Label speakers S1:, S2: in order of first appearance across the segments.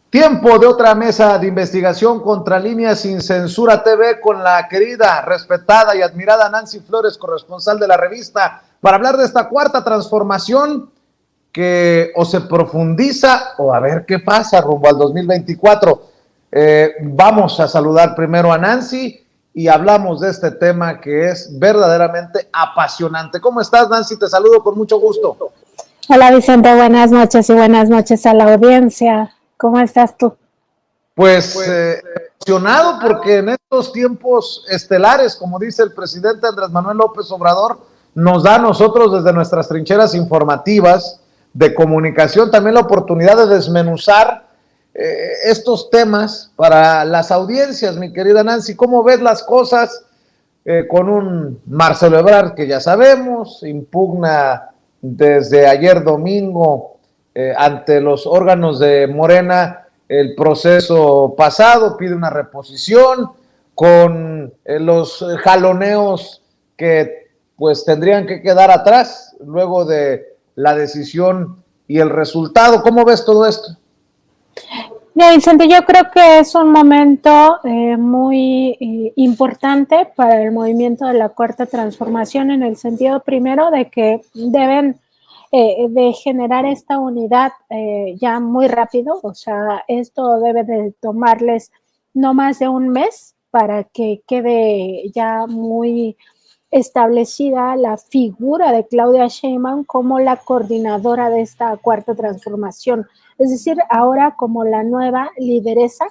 S1: Tiempo de otra mesa de investigación contra Línea Sin Censura TV con la querida, respetada y admirada Nancy Flores, corresponsal de la revista, para hablar de esta cuarta transformación que o se profundiza o a ver qué pasa rumbo al 2024. Vamos a saludar primero a Nancy y hablamos de este tema que es verdaderamente apasionante. ¿Cómo estás, Nancy? Te saludo con mucho gusto.
S2: Hola Vicente, buenas noches y buenas noches a la audiencia. ¿Cómo estás tú?
S1: Pues emocionado porque en estos tiempos estelares, como dice el presidente Andrés Manuel López Obrador, nos da a nosotros desde nuestras trincheras informativas de comunicación también la oportunidad de desmenuzar estos temas para las audiencias, mi querida Nancy. ¿Cómo ves las cosas con un Marcelo Ebrard que ya sabemos, impugna desde ayer domingo ante los órganos de Morena el proceso pasado, pide una reposición con los jaloneos que pues tendrían que quedar atrás luego de la decisión y el resultado? ¿Cómo ves todo esto?
S2: Mira, Vicente, yo creo que es un momento muy importante para el movimiento de la Cuarta Transformación, en el sentido primero de que deben de generar esta unidad ya muy rápido. O sea, esto debe de tomarles no más de un mes para que quede ya muy establecida la figura de Claudia Sheinbaum como la coordinadora de esta Cuarta Transformación. Es decir, ahora como la nueva lideresa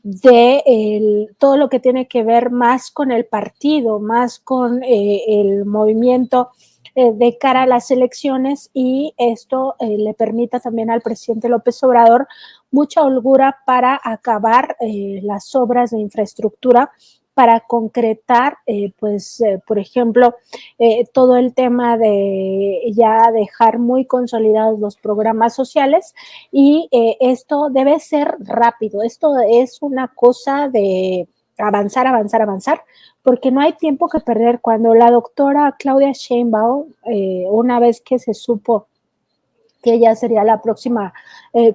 S2: de todo lo que tiene que ver más con el partido, más con el movimiento de cara a las elecciones, y esto le permita también al presidente López Obrador mucha holgura para acabar las obras de infraestructura, para concretar, por ejemplo, todo el tema de ya dejar muy consolidados los programas sociales, y esto debe ser rápido. Esto es una cosa de avanzar, avanzar, avanzar, porque no hay tiempo que perder. Cuando la doctora Claudia Sheinbaum, una vez que se supo que ella sería la próxima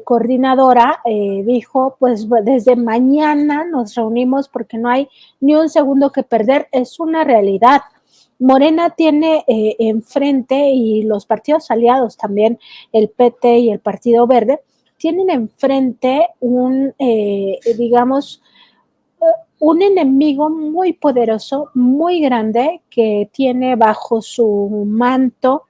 S2: coordinadora, dijo, pues desde mañana nos reunimos porque no hay ni un segundo que perder. Es una realidad. Morena tiene enfrente, y los partidos aliados también, el PT y el Partido Verde, tienen enfrente digamos, un enemigo muy poderoso, muy grande, que tiene bajo su manto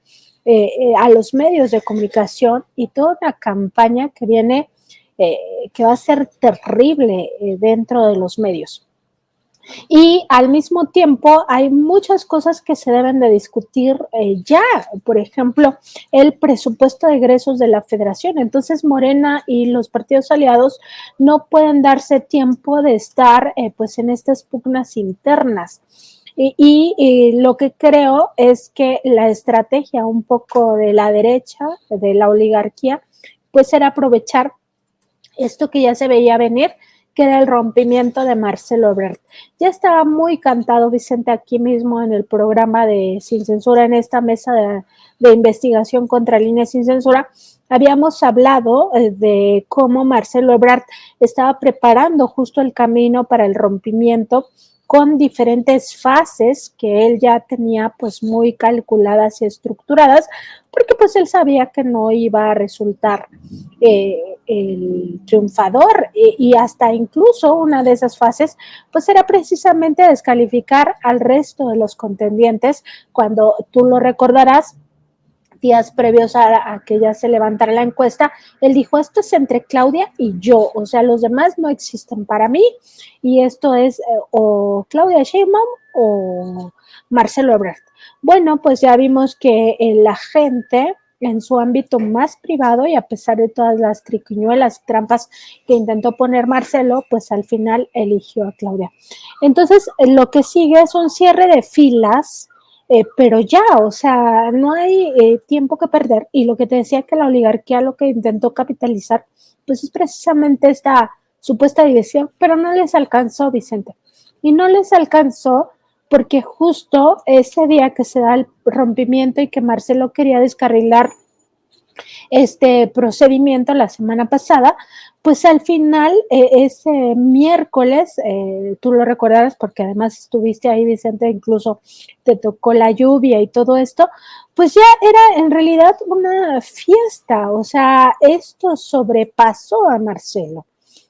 S2: a los medios de comunicación, y toda una campaña que viene, que va a ser terrible dentro de los medios. Y al mismo tiempo hay muchas cosas que se deben de discutir ya. Por ejemplo, el presupuesto de egresos de la federación. Entonces Morena y los partidos aliados no pueden darse tiempo de estar pues en estas pugnas internas. Y lo que creo es que la estrategia un poco de la derecha, de la oligarquía, pues era aprovechar esto que ya se veía venir, que era el rompimiento de Marcelo Ebrard. Ya estaba muy cantado, Vicente, aquí mismo en el programa de Sin Censura, en esta mesa de investigación contra Línea Sin Censura. Habíamos hablado de cómo Marcelo Ebrard estaba preparando justo el camino para el rompimiento, con diferentes fases que él ya tenía pues muy calculadas y estructuradas, porque pues él sabía que no iba a resultar el triunfador, y hasta incluso una de esas fases pues era precisamente descalificar al resto de los contendientes. Cuando tú lo recordarás, días previos a que ya se levantara la encuesta, él dijo, esto es entre Claudia y yo, o sea, los demás no existen para mí, y esto es o Claudia Sheinbaum o Marcelo Ebrard. Bueno, pues ya vimos que la gente en su ámbito más privado, y a pesar de todas las triquiñuelas y trampas que intentó poner Marcelo, pues al final eligió a Claudia. Entonces, lo que sigue es un cierre de filas, pero ya, o sea, no hay tiempo que perder. Y lo que te decía, que la oligarquía lo que intentó capitalizar, pues es precisamente esta supuesta división, pero no les alcanzó, Vicente. Y no les alcanzó porque justo ese día que se da el rompimiento y que Marcelo quería descarrilar este procedimiento la semana pasada, pues al final, ese miércoles, tú lo recordarás porque además estuviste ahí, Vicente, incluso te tocó la lluvia y todo esto, pues ya era en realidad una fiesta, o sea, esto sobrepasó a Marcelo.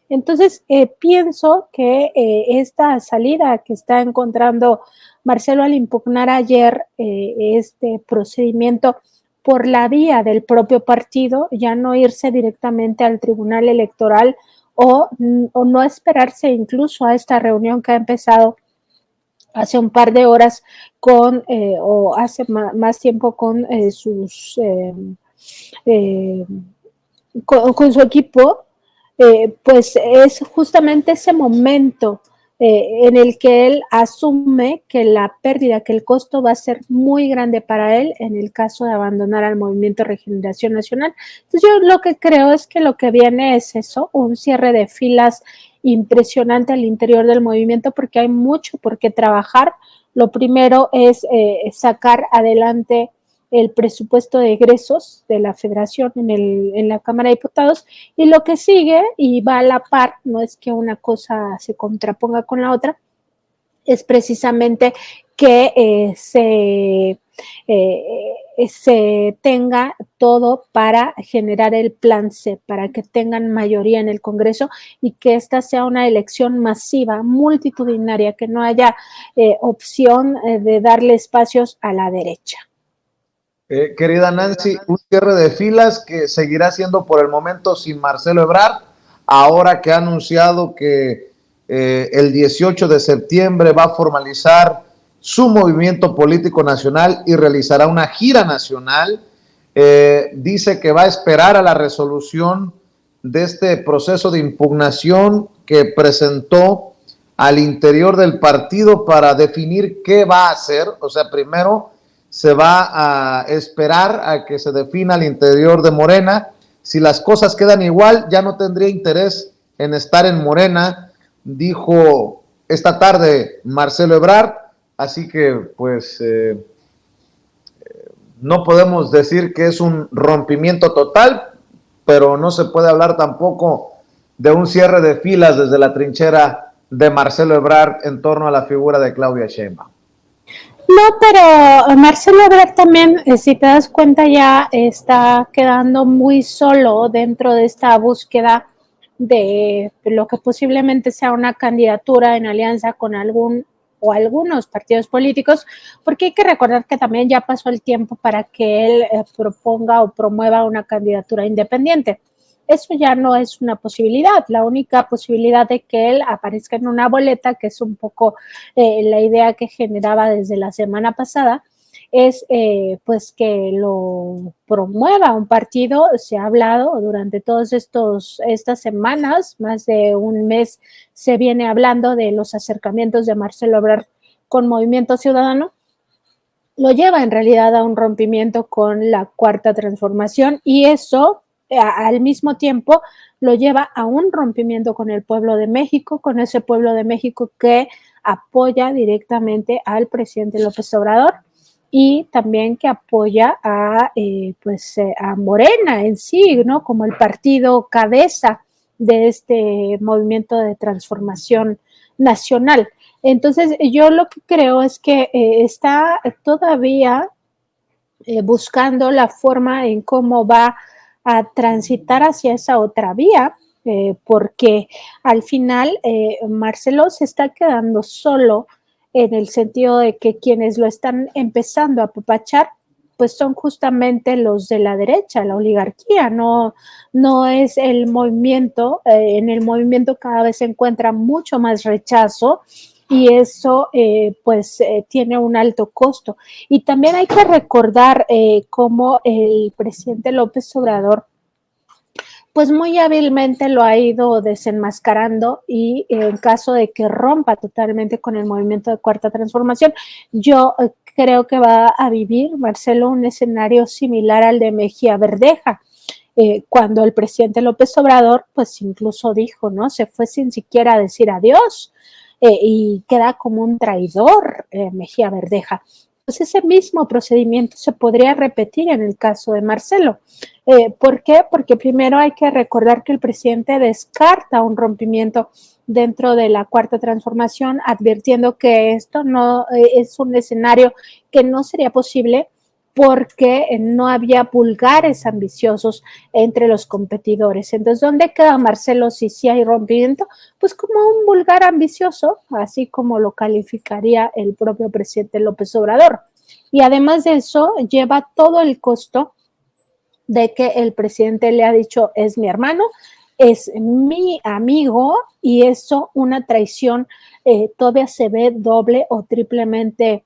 S2: Entonces, pienso que esta salida que está encontrando Marcelo al impugnar ayer este procedimiento por la vía del propio partido, ya no irse directamente al Tribunal Electoral o no esperarse incluso a esta reunión que ha empezado hace un par de horas con, o hace más tiempo con eh, con su equipo, pues es justamente ese momento en el que él asume que la pérdida, que el costo va a ser muy grande para él en el caso de abandonar al Movimiento Regeneración Nacional. Entonces yo lo que creo es que lo que viene es eso, un cierre de filas impresionante al interior del movimiento porque hay mucho por qué trabajar. Lo primero es sacar adelante el presupuesto de egresos de la federación en la Cámara de Diputados y lo que sigue y va a la par, no es que una cosa se contraponga con la otra, es precisamente que se tenga todo para generar el plan C, para que tengan mayoría en el Congreso y que esta sea una elección masiva, multitudinaria, que no haya opción de darle espacios a la derecha.
S1: Querida Nancy, un cierre de filas que seguirá siendo por el momento sin Marcelo Ebrard, ahora que ha anunciado que el 18 de septiembre va a formalizar su movimiento político nacional y realizará una gira nacional. Dice que va a esperar a la resolución de este proceso de impugnación que presentó al interior del partido para definir qué va a hacer. O sea, primero se va a esperar a que se defina al interior de Morena. Si las cosas quedan igual, ya no tendría interés en estar en Morena, dijo esta tarde Marcelo Ebrard. Así que, pues, no podemos decir que es un rompimiento total, pero no se puede hablar tampoco de un cierre de filas desde la trinchera de Marcelo Ebrard en torno a la figura de Claudia Sheinbaum.
S2: No, pero Marcelo Ebrard también, si te das cuenta, ya está quedando muy solo dentro de esta búsqueda de lo que posiblemente sea una candidatura en alianza con algún o algunos partidos políticos, porque hay que recordar que también ya pasó el tiempo para que él proponga o promueva una candidatura independiente. Eso ya no es una posibilidad. La única posibilidad de que él aparezca en una boleta, que es un poco la idea que generaba desde la semana pasada, es pues que lo promueva un partido. Se ha hablado durante todas estas semanas, más de un mes se viene hablando de los acercamientos de Marcelo Ebrard con Movimiento Ciudadano. Lo lleva en realidad a un rompimiento con la Cuarta Transformación y eso al mismo tiempo lo lleva a un rompimiento con el pueblo de México, con ese pueblo de México que apoya directamente al presidente López Obrador y también que apoya a Morena en sí, ¿no? Como el partido cabeza de este movimiento de transformación nacional. Entonces, yo lo que creo es que está todavía buscando la forma en cómo va a transitar hacia esa otra vía, porque al final Marcelo se está quedando solo en el sentido de que quienes lo están empezando a apapachar pues son justamente los de la derecha, la oligarquía, no es el movimiento, en el movimiento cada vez se encuentra mucho más rechazo y eso tiene un alto costo. Y también hay que recordar cómo el presidente López Obrador pues muy hábilmente lo ha ido desenmascarando y en caso de que rompa totalmente con el movimiento de Cuarta Transformación, yo creo que va a vivir, Marcelo, un escenario similar al de Mejía Verdeja, cuando el presidente López Obrador, pues incluso dijo, ¿no? Se fue sin siquiera decir adiós y queda como un traidor Mejía Verdeja. Pues ese mismo procedimiento se podría repetir en el caso de Marcelo. ¿Por qué? Porque primero hay que recordar que el presidente descarta un rompimiento dentro de la cuarta transformación, advirtiendo que esto no es un escenario que no sería posible porque no había pulgares ambiciosos entre los competidores. Entonces, ¿dónde queda Marcelo si sí hay rompimiento? Pues como un vulgar ambicioso, así como lo calificaría el propio presidente López Obrador. Y además de eso, lleva todo el costo de que el presidente le ha dicho, es mi hermano, es mi amigo, y eso, una traición, todavía se ve doble o triplemente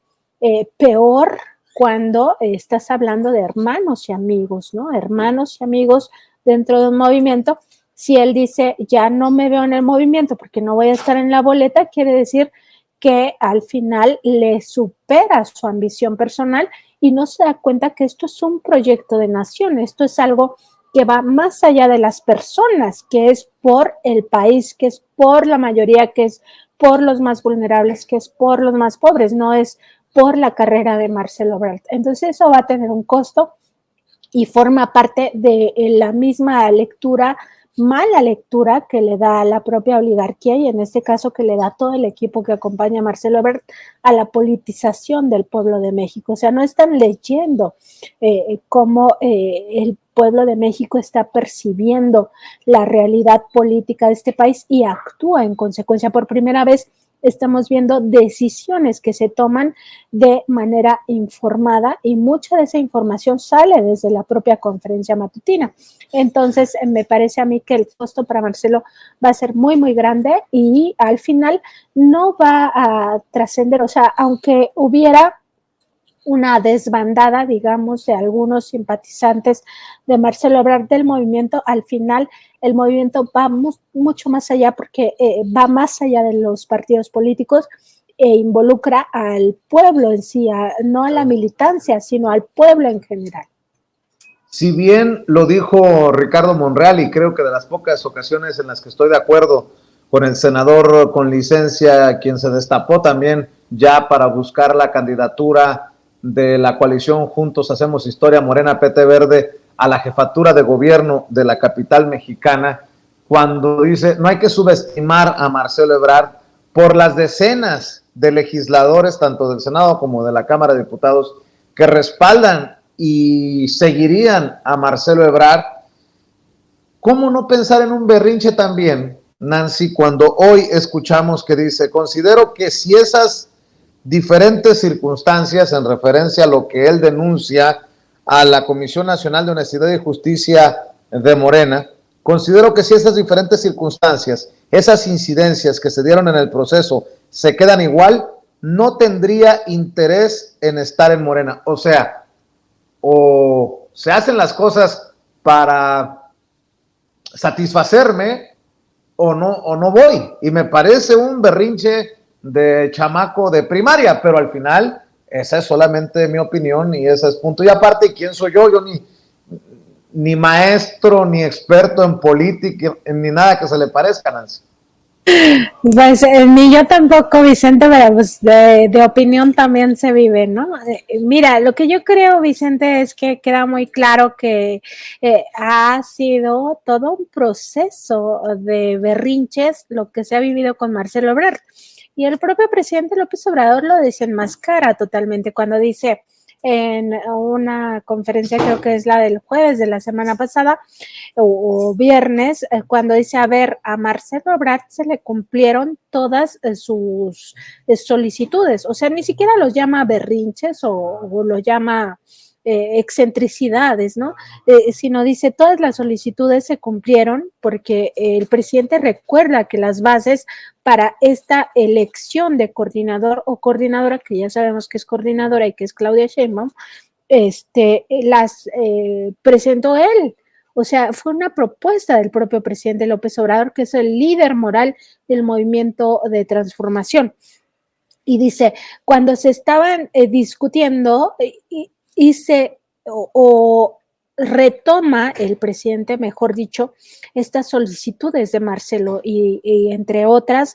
S2: peor cuando estás hablando de hermanos y amigos, ¿no? Hermanos y amigos dentro de un movimiento. Si él dice, ya no me veo en el movimiento porque no voy a estar en la boleta, quiere decir que al final le supera su ambición personal y no se da cuenta que esto es un proyecto de nación, esto es algo que va más allá de las personas, que es por el país, que es por la mayoría, que es por los más vulnerables, que es por los más pobres, no es por la carrera de Marcelo Ebrard. Entonces eso va a tener un costo y forma parte de la misma lectura, mala lectura que le da a la propia oligarquía y en este caso que le da todo el equipo que acompaña a Marcelo Ebrard a la politización del pueblo de México. O sea, no están leyendo cómo el pueblo de México está percibiendo la realidad política de este país y actúa en consecuencia. Por primera vez estamos viendo decisiones que se toman de manera informada y mucha de esa información sale desde la propia conferencia matutina. Entonces, me parece a mí que el costo para Marcelo va a ser muy, muy grande y al final no va a trascender, o sea, aunque hubiera una desbandada, digamos, de algunos simpatizantes de Marcelo Ebrard del movimiento, al final el movimiento va mucho más allá porque va más allá de los partidos políticos e involucra al pueblo en sí, no a la militancia, sino al pueblo en general.
S1: Si bien lo dijo Ricardo Monreal, y creo que de las pocas ocasiones en las que estoy de acuerdo con el senador con licencia, quien se destapó también ya para buscar la candidatura de la coalición Juntos Hacemos Historia, Morena, PT Verde, a la jefatura de gobierno de la capital mexicana, cuando dice, no hay que subestimar a Marcelo Ebrard por las decenas de legisladores, tanto del Senado como de la Cámara de Diputados, que respaldan y seguirían a Marcelo Ebrard. ¿Cómo no pensar en un berrinche también, Nancy, cuando hoy escuchamos que dice, considero que si esas diferentes circunstancias, en referencia a lo que él denuncia a la Comisión Nacional de Honestidad y Justicia de Morena, considero que si esas diferentes circunstancias, esas incidencias que se dieron en el proceso se quedan igual, no tendría interés en estar en Morena. O sea, o se hacen las cosas para satisfacerme o no voy. Y me parece un berrinche de chamaco de primaria, pero al final esa es solamente mi opinión y ese es punto y aparte. ¿Quién soy yo? Yo ni maestro, ni experto en política, ni nada que se le parezca, Nancy.
S2: Pues ni yo tampoco, Vicente, pero pues de opinión también se vive, ¿no? Mira, lo que yo creo, Vicente, es que queda muy claro que ha sido todo un proceso de berrinches lo que se ha vivido con Marcelo Ebrard. Y el propio presidente López Obrador lo desenmascara totalmente cuando dice en una conferencia, creo que es la del jueves de la semana pasada, o viernes, cuando dice, a ver, a Marcelo Ebrard se le cumplieron todas sus solicitudes, o sea, ni siquiera los llama berrinches o los llama excentricidades, ¿no? Sino dice, todas las solicitudes se cumplieron porque el presidente recuerda que las bases para esta elección de coordinador o coordinadora, que ya sabemos que es coordinadora y que es Claudia Sheinbaum, las presentó él. O sea, fue una propuesta del propio presidente López Obrador, que es el líder moral del movimiento de transformación. Y dice, cuando se estaban discutiendo, hice o retoma el presidente, mejor dicho, estas solicitudes de Marcelo y entre otras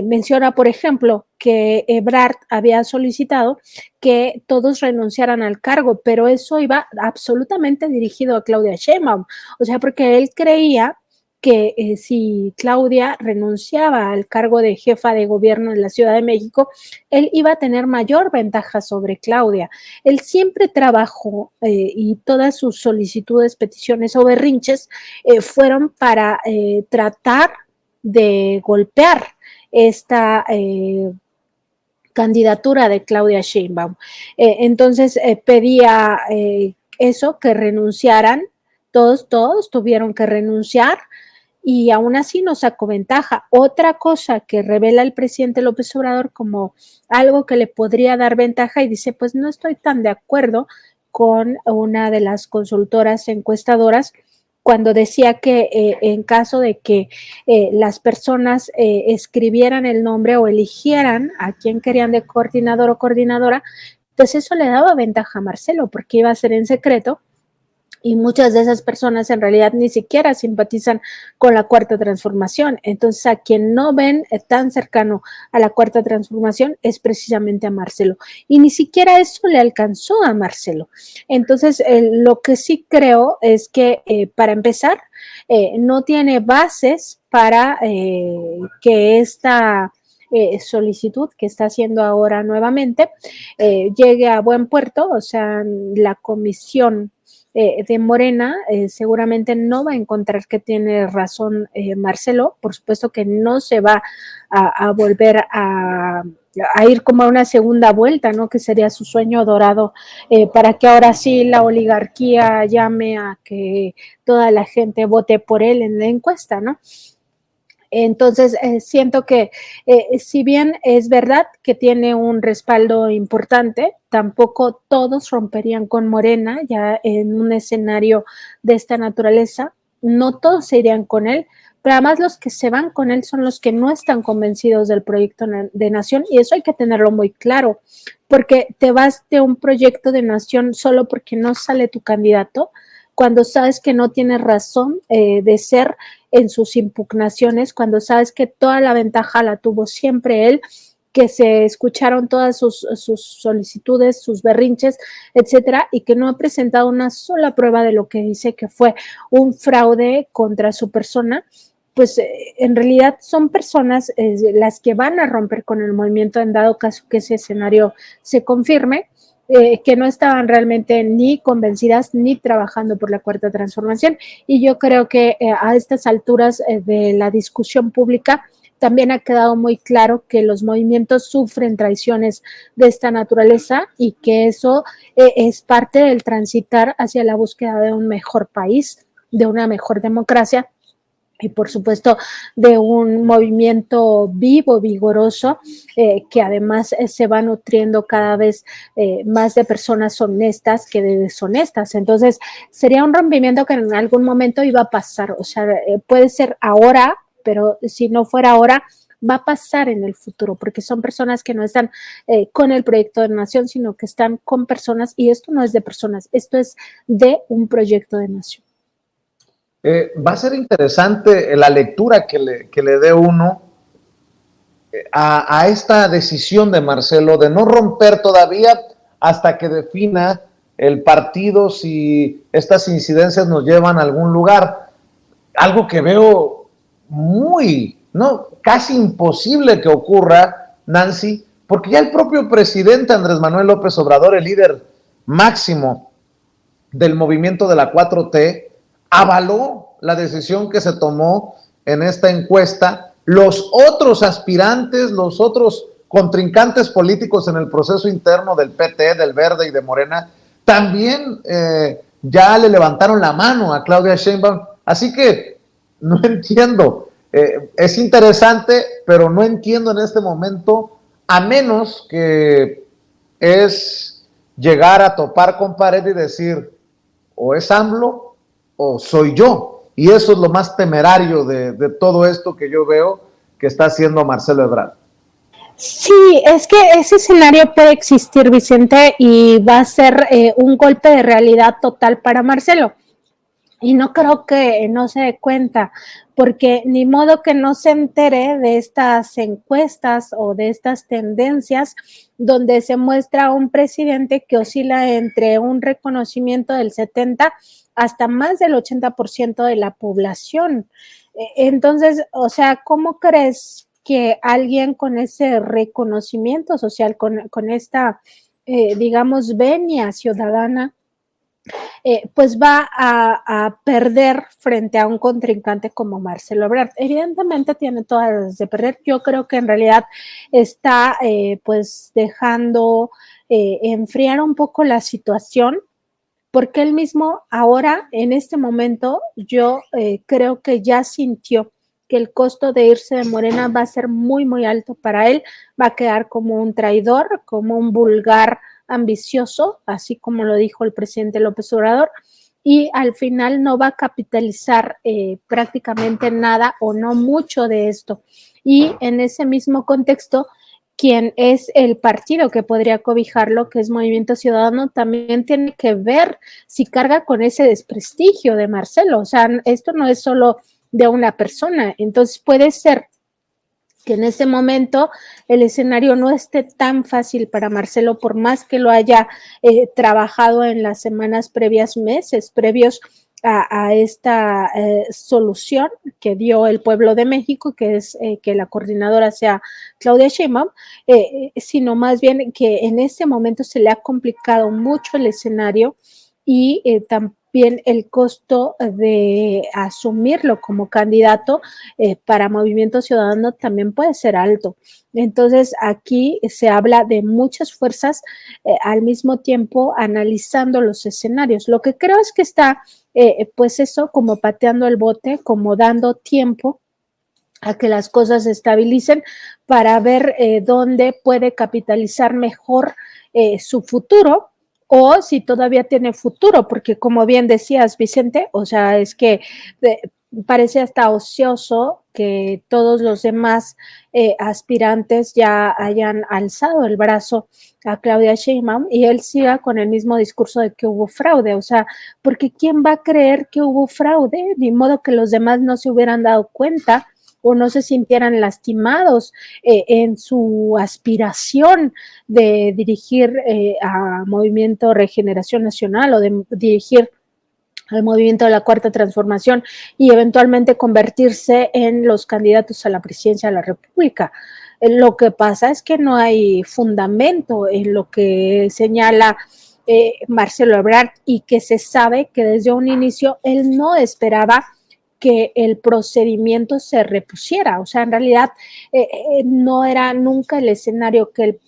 S2: menciona, por ejemplo, que Ebrard había solicitado que todos renunciaran al cargo, pero eso iba absolutamente dirigido a Claudia Sheinbaum, o sea, porque él creía que si Claudia renunciaba al cargo de jefa de gobierno en la Ciudad de México, él iba a tener mayor ventaja sobre Claudia. Él siempre trabajó y todas sus solicitudes, peticiones o berrinches fueron para tratar de golpear esta candidatura de Claudia Sheinbaum. Entonces pedía eso, que renunciaran, todos tuvieron que renunciar y aún así no sacó ventaja. Otra cosa que revela el presidente López Obrador como algo que le podría dar ventaja y dice, pues no estoy tan de acuerdo con una de las consultoras encuestadoras cuando decía que en caso de que las personas escribieran el nombre o eligieran a quien querían de coordinador o coordinadora, pues eso le daba ventaja a Marcelo porque iba a ser en secreto y muchas de esas personas en realidad ni siquiera simpatizan con la Cuarta Transformación. Entonces, a quien no ven tan cercano a la Cuarta Transformación es precisamente a Marcelo. Y ni siquiera eso le alcanzó a Marcelo. Entonces, lo que sí creo es que, para empezar, no tiene bases para que esta solicitud que está haciendo ahora nuevamente llegue a buen puerto, o sea, la comisión de Morena seguramente no va a encontrar que tiene razón Marcelo, por supuesto que no se va a volver a ir como a una segunda vuelta, ¿no? Que sería su sueño dorado para que ahora sí la oligarquía llame a que toda la gente vote por él en la encuesta, ¿no? Entonces, siento que si bien es verdad que tiene un respaldo importante, tampoco todos romperían con Morena ya en un escenario de esta naturaleza, no todos se irían con él, pero además los que se van con él son los que no están convencidos del proyecto de nación y eso hay que tenerlo muy claro, porque te vas de un proyecto de nación solo porque no sale tu candidato, cuando sabes que no tienes razón de ser en sus impugnaciones, cuando sabes que toda la ventaja la tuvo siempre él, que se escucharon todas sus solicitudes, sus berrinches, etcétera, y que no ha presentado una sola prueba de lo que dice que fue un fraude contra su persona, pues en realidad son personas las que van a romper con el movimiento en dado caso que ese escenario se confirme. Que no estaban realmente ni convencidas ni trabajando por la Cuarta Transformación. Y yo creo que a estas alturas de la discusión pública también ha quedado muy claro que los movimientos sufren traiciones de esta naturaleza y que eso es parte del transitar hacia la búsqueda de un mejor país, de una mejor democracia y por supuesto de un movimiento vivo, vigoroso, que además se va nutriendo cada vez más de personas honestas que de deshonestas. Entonces, sería un rompimiento que en algún momento iba a pasar, o sea, puede ser ahora, pero si no fuera ahora, va a pasar en el futuro, porque son personas que no están con el proyecto de nación, sino que están con personas, y esto no es de personas, esto es de un proyecto de nación.
S1: Va a ser interesante la lectura que le dé uno a esta decisión de Marcelo de no romper todavía hasta que defina el partido si estas incidencias nos llevan a algún lugar. Algo que veo muy, no, casi imposible que ocurra, Nancy, porque ya el propio presidente Andrés Manuel López Obrador, el líder máximo del movimiento de la 4T, avaló la decisión que se tomó en esta encuesta. Los otros aspirantes, los otros contrincantes políticos en el proceso interno del PT, del Verde y de Morena, también ya le levantaron la mano a Claudia Sheinbaum. Así que no entiendo. Es interesante, pero no entiendo en este momento, a menos que es llegar a topar con pared y decir, o es AMLO o soy yo. Y eso es lo más temerario de todo esto que yo veo que está haciendo Marcelo Ebrard.
S2: Sí, es que ese escenario puede existir, Vicente, y va a ser un golpe de realidad total para Marcelo. Y no creo que no se dé cuenta, porque ni modo que no se entere de estas encuestas o de estas tendencias donde se muestra un presidente que oscila entre un reconocimiento del 70 hasta más del 80% de la población. Entonces, o sea, ¿cómo crees que alguien con ese reconocimiento social, con esta, digamos, venia ciudadana, pues va a perder frente a un contrincante como Marcelo Ebrard? Evidentemente tiene todas las de perder. Yo creo que en realidad está pues dejando enfriar un poco la situación, porque él mismo ahora, en este momento, yo creo que ya sintió que el costo de irse de Morena va a ser muy, muy alto para él, va a quedar como un traidor, como un vulgar ambicioso, así como lo dijo el presidente López Obrador, y al final no va a capitalizar prácticamente nada o no mucho de esto. Y en ese mismo contexto, quien es el partido que podría cobijarlo, que es Movimiento Ciudadano, también tiene que ver si carga con ese desprestigio de Marcelo. O sea, esto no es solo de una persona. Entonces puede ser que en ese momento el escenario no esté tan fácil para Marcelo, por más que lo haya trabajado en las semanas previas, meses previos a esta solución que dio el pueblo de México, que es que la coordinadora sea Claudia Sheinbaum, sino más bien que en este momento se le ha complicado mucho el escenario y también el costo de asumirlo como candidato para Movimiento Ciudadano también puede ser alto. Entonces, aquí se habla de muchas fuerzas al mismo tiempo analizando los escenarios. Lo que creo es que está, pues eso, como pateando el bote, como dando tiempo a que las cosas se estabilicen para ver dónde puede capitalizar mejor su futuro, o si todavía tiene futuro, porque como bien decías, Vicente, o sea, es que parece hasta ocioso que todos los demás aspirantes ya hayan alzado el brazo a Claudia Sheinbaum y él siga con el mismo discurso de que hubo fraude. O sea, porque ¿quién va a creer que hubo fraude? Ni modo que los demás no se hubieran dado cuenta o no se sintieran lastimados en su aspiración de dirigir a Movimiento Regeneración Nacional o de dirigir al movimiento de la Cuarta Transformación y eventualmente convertirse en los candidatos a la presidencia de la República. Lo que pasa es que no hay fundamento en lo que señala Marcelo Ebrard, y que se sabe que desde un inicio él no esperaba que el procedimiento se repusiera. O sea, en realidad no era nunca el escenario que él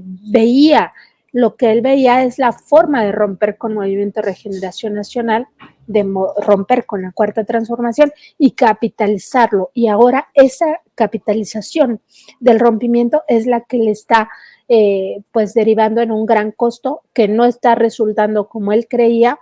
S2: veía. Lo que él veía es la forma de romper con Movimiento de Regeneración Nacional, de romper con la Cuarta Transformación y capitalizarlo. Y ahora esa capitalización del rompimiento es la que le está pues derivando en un gran costo que no está resultando como él creía,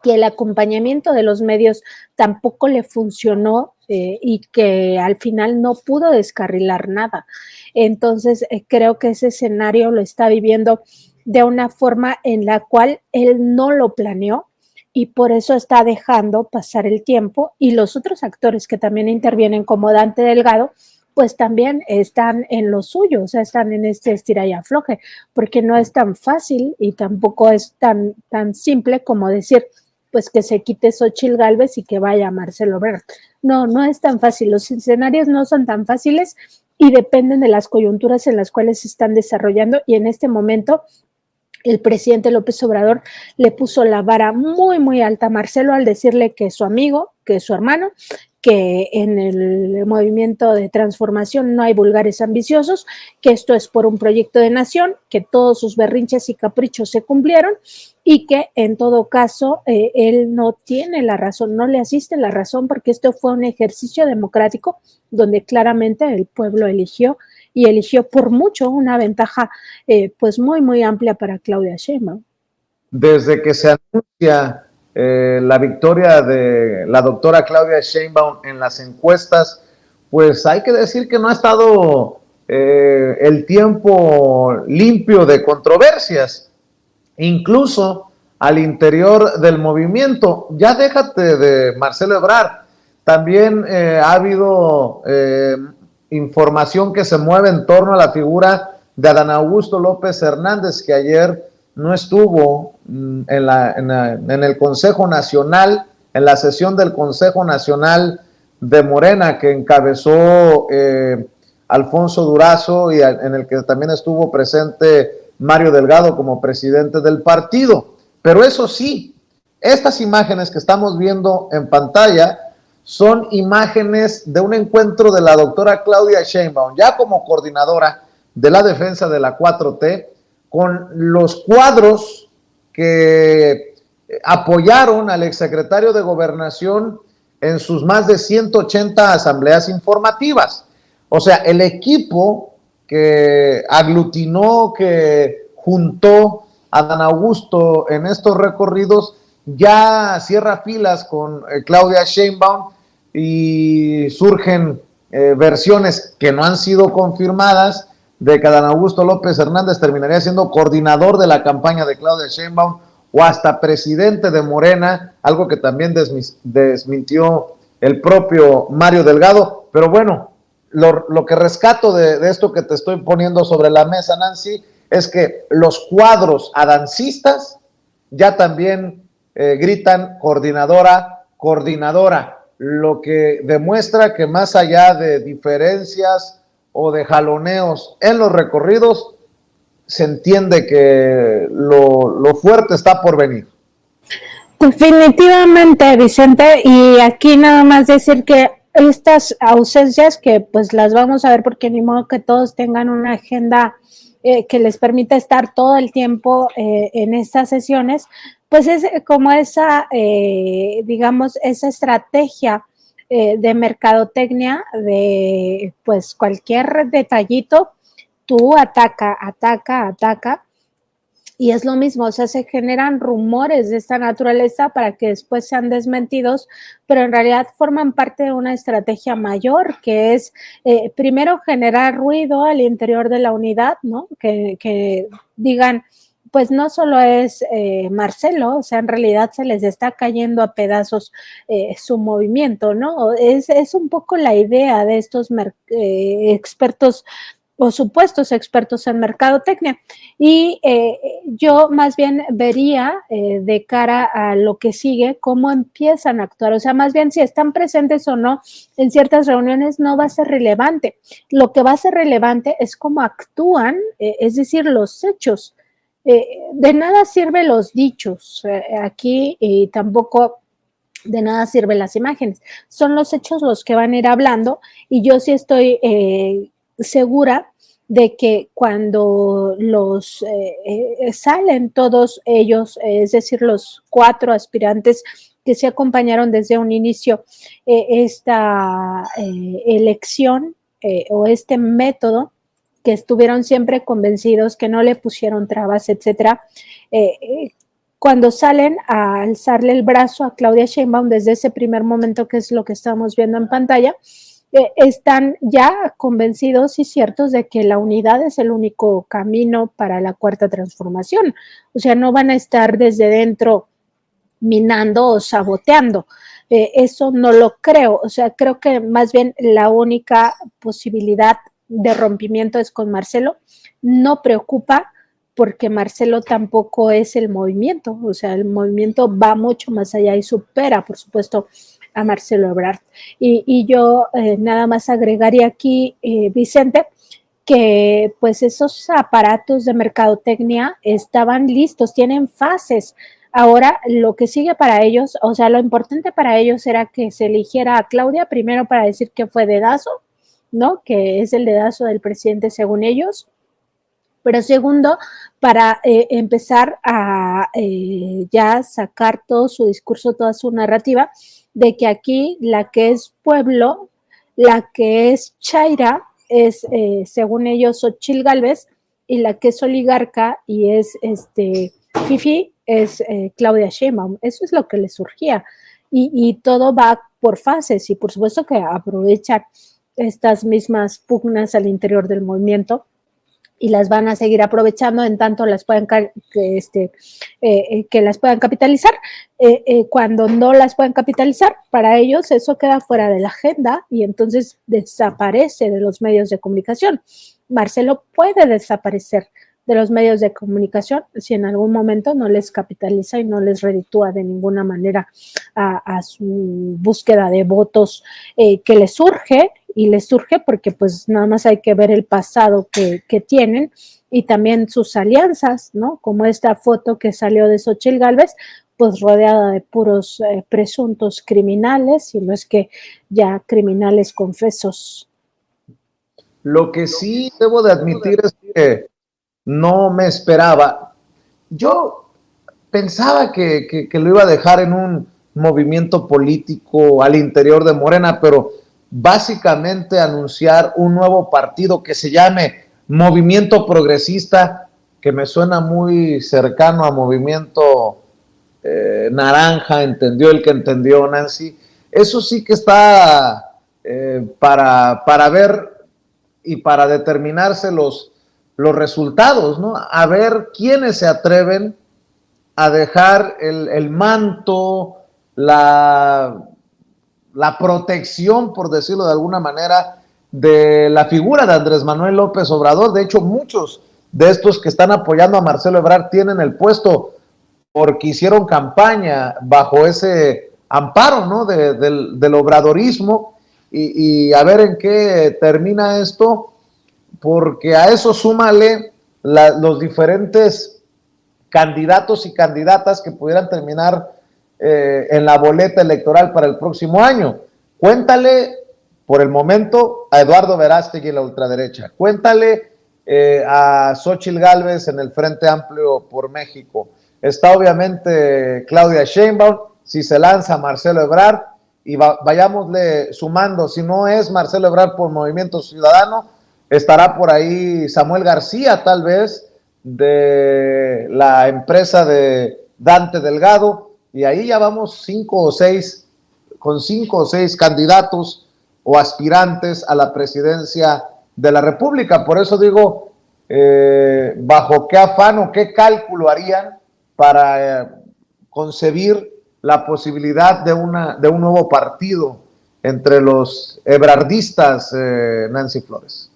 S2: que el acompañamiento de los medios tampoco le funcionó y que al final no pudo descarrilar nada. Entonces, creo que ese escenario lo está viviendo de una forma en la cual él no lo planeó y por eso está dejando pasar el tiempo, y los otros actores que también intervienen como Dante Delgado pues también están en lo suyo, o sea, están en este estira y afloje, porque no es tan fácil y tampoco es tan simple como decir, pues que se quite Xochitl Gálvez y que vaya Marcelo Ebrard. No, no es tan fácil, los escenarios no son tan fáciles y dependen de las coyunturas en las cuales se están desarrollando, y en este momento el presidente López Obrador le puso la vara muy, muy alta a Marcelo al decirle que es su amigo, que es su hermano, que en el movimiento de transformación no hay vulgares ambiciosos, que esto es por un proyecto de nación, que todos sus berrinches y caprichos se cumplieron y que en todo caso él no tiene la razón, no le asiste la razón, porque esto fue un ejercicio democrático donde claramente el pueblo eligió y eligió por mucho una ventaja pues muy, muy amplia para Claudia Sheinbaum.
S1: Desde que se anuncia la victoria de la doctora Claudia Sheinbaum en las encuestas, pues hay que decir que no ha estado el tiempo limpio de controversias, incluso al interior del movimiento. Ya déjate de Marcelo Ebrard, también ha habido información que se mueve en torno a la figura de Adán Augusto López Hernández, que ayer no estuvo en el Consejo Nacional, en la sesión del Consejo Nacional de Morena que encabezó Alfonso Durazo y en el que también estuvo presente Mario Delgado como presidente del partido. Pero eso sí, estas imágenes que estamos viendo en pantalla son imágenes de un encuentro de la doctora Claudia Sheinbaum, ya como coordinadora de la defensa de la 4T, con los cuadros que apoyaron al exsecretario de Gobernación en sus más de 180 asambleas informativas. O sea, el equipo que aglutinó, que juntó a Dan Augusto en estos recorridos, ya cierra filas con Claudia Sheinbaum y surgen versiones que no han sido confirmadas de que Dan Augusto López Hernández terminaría siendo coordinador de la campaña de Claudia Sheinbaum o hasta presidente de Morena, algo que también desmintió el propio Mario Delgado. Pero bueno, lo que rescato de esto que te estoy poniendo sobre la mesa, Nancy, es que los cuadros adancistas ya también gritan coordinadora, coordinadora, lo que demuestra que más allá de diferencias o de jaloneos en los recorridos, se entiende que lo fuerte está por venir.
S2: Definitivamente, Vicente, y aquí nada más decir que estas ausencias, que pues las vamos a ver porque ni modo que todos tengan una agenda que les permita estar todo el tiempo en estas sesiones, pues es como esa, digamos, esa estrategia de mercadotecnia de pues cualquier detallito, tú ataca, ataca, ataca. Y es lo mismo, o sea, se generan rumores de esta naturaleza para que después sean desmentidos, pero en realidad forman parte de una estrategia mayor, que es primero generar ruido al interior de la unidad, ¿no? Que digan, pues no solo es Marcelo, o sea, en realidad se les está cayendo a pedazos su movimiento, ¿no? Es un poco la idea de estos expertos o supuestos expertos en mercadotecnia. Y yo más bien vería de cara a lo que sigue cómo empiezan a actuar. O sea, más bien si están presentes o no en ciertas reuniones no va a ser relevante. Lo que va a ser relevante es cómo actúan, es decir, los hechos. De nada sirven los dichos aquí y tampoco de nada sirven las imágenes. Son los hechos los que van a ir hablando y yo sí estoy segura de que cuando los salen todos ellos, es decir, los 4 aspirantes que se acompañaron desde un inicio esta elección o este método, que estuvieron siempre convencidos, que no le pusieron trabas, etcétera, cuando salen a alzarle el brazo a Claudia Sheinbaum desde ese primer momento, que es lo que estamos viendo en pantalla, están ya convencidos y ciertos de que la unidad es el único camino para la cuarta transformación. O sea, no van a estar desde dentro minando o saboteando. Eso no lo creo. O sea, creo que más bien la única posibilidad de rompimiento es con Marcelo. No preocupa porque Marcelo tampoco es el movimiento. O sea, el movimiento va mucho más allá y supera, por supuesto, a Marcelo Ebrard. Y yo nada más agregaría aquí, Vicente, que pues esos aparatos de mercadotecnia estaban listos, tienen fases. Ahora lo que sigue para ellos, o sea, lo importante para ellos era que se eligiera a Claudia, primero para decir que fue dedazo, ¿no? Que es el dedazo del presidente según ellos, pero segundo, para empezar a ya sacar todo su discurso, toda su narrativa, de que aquí la que es pueblo, la que es chaira, es, según ellos, Xochitl Gálvez, y la que es oligarca y es fifi, es Claudia Sheinbaum. Eso es lo que le surgía. Y todo va por fases, y por supuesto que aprovechan estas mismas pugnas al interior del movimiento y las van a seguir aprovechando en tanto las puedan que las puedan capitalizar. Cuando no las puedan capitalizar, para ellos eso queda fuera de la agenda y entonces desaparece de los medios de comunicación. Marcelo puede desaparecer de los medios de comunicación si en algún momento no les capitaliza y no les reditúa de ninguna manera a su búsqueda de votos que les surge, y les surge porque pues nada más hay que ver el pasado que tienen y también sus alianzas, ¿no? Como esta foto que salió de Xóchitl Gálvez, pues rodeada de puros presuntos criminales, y no es que ya criminales confesos.
S1: Lo que sí debo de admitir es que no me esperaba. Yo pensaba que lo iba a dejar en un movimiento político al interior de Morena, pero básicamente anunciar un nuevo partido que se llame Movimiento Progresista, que me suena muy cercano a Movimiento Naranja, entendió el que entendió, Nancy. Eso sí que está para ver y para determinarse los resultados, ¿no? A ver quiénes se atreven a dejar el manto, la protección, por decirlo de alguna manera, de la figura de Andrés Manuel López Obrador. De hecho, muchos de estos que están apoyando a Marcelo Ebrard tienen el puesto porque hicieron campaña bajo ese amparo, ¿no? del obradorismo, y a ver en qué termina esto, porque a eso súmale los diferentes candidatos y candidatas que pudieran terminar en la boleta electoral para el próximo año. Cuéntale, por el momento, a Eduardo Verástegui en la ultraderecha. Cuéntale a Xóchitl Gálvez en el Frente Amplio por México. Está obviamente Claudia Sheinbaum, si se lanza Marcelo Ebrard, y vayámosle sumando, si no es Marcelo Ebrard por Movimiento Ciudadano, estará por ahí Samuel García, tal vez, de la empresa de Dante Delgado, y ahí ya vamos 5 o 6, con 5 o 6 candidatos o aspirantes a la presidencia de la República. Por eso digo, bajo qué afán o qué cálculo harían para concebir la posibilidad de un nuevo partido entre los ebrardistas, Nancy Flores.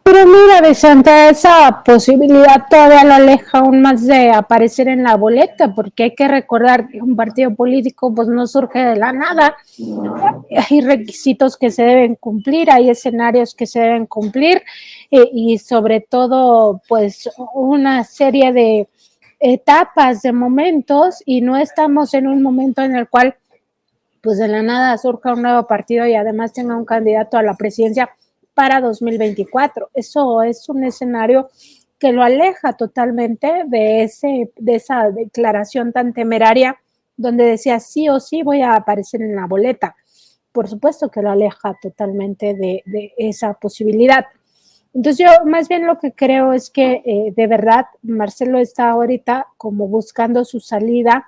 S2: Pero mira, Vicente, esa posibilidad todavía lo aleja aún más de aparecer en la boleta, porque hay que recordar que un partido político pues no surge de la nada. Hay requisitos que se deben cumplir, hay escenarios que se deben cumplir, y sobre todo pues una serie de etapas, de momentos, y no estamos en un momento en el cual pues de la nada surja un nuevo partido y además tenga un candidato a la presidencia para 2024. Eso es un escenario que lo aleja totalmente de esa declaración tan temeraria donde decía sí o sí voy a aparecer en la boleta. Por supuesto que lo aleja totalmente de esa posibilidad. Entonces yo más bien lo que creo es que de verdad Marcelo está ahorita como buscando su salida,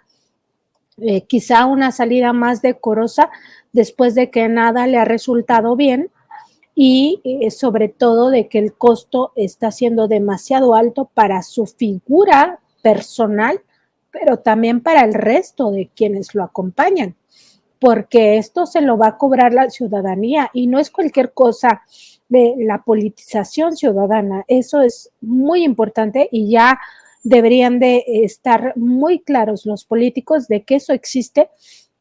S2: quizá una salida más decorosa después de que nada le ha resultado bien, y sobre todo de que el costo está siendo demasiado alto para su figura personal, pero también para el resto de quienes lo acompañan, porque esto se lo va a cobrar la ciudadanía y no es cualquier cosa de la politización ciudadana. Eso es muy importante y ya deberían de estar muy claros los políticos de que eso existe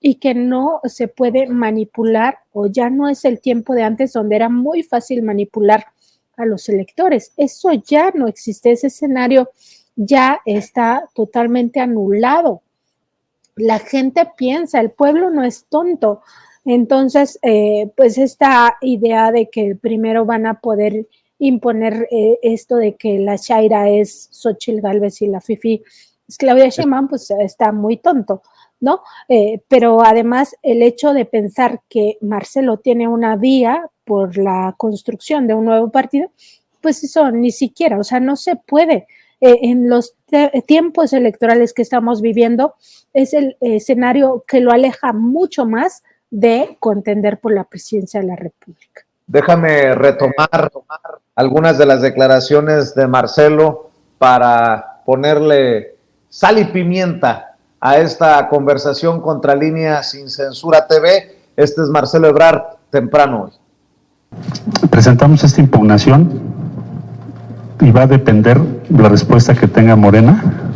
S2: y que no se puede manipular, o ya no es el tiempo de antes donde era muy fácil manipular a los electores. Eso ya no existe, ese escenario ya está totalmente anulado. La gente piensa, el pueblo no es tonto. Entonces, pues esta idea de que primero van a poder imponer esto de que la Chaira es Xóchitl Gálvez y la Fifi es Claudia Sheinbaum, pues está muy tonto, ¿no? Pero además el hecho de pensar que Marcelo tiene una vía por la construcción de un nuevo partido, pues eso ni siquiera, o sea, no se puede. En los tiempos electorales que estamos viviendo es el escenario que lo aleja mucho más de contender por la presidencia de la República.
S1: déjame retomar algunas de las declaraciones de Marcelo para ponerle sal y pimienta a esta conversación contra Línea Sin Censura TV. Este es Marcelo Ebrard, temprano hoy.
S3: Presentamos esta impugnación y va a depender la respuesta que tenga Morena,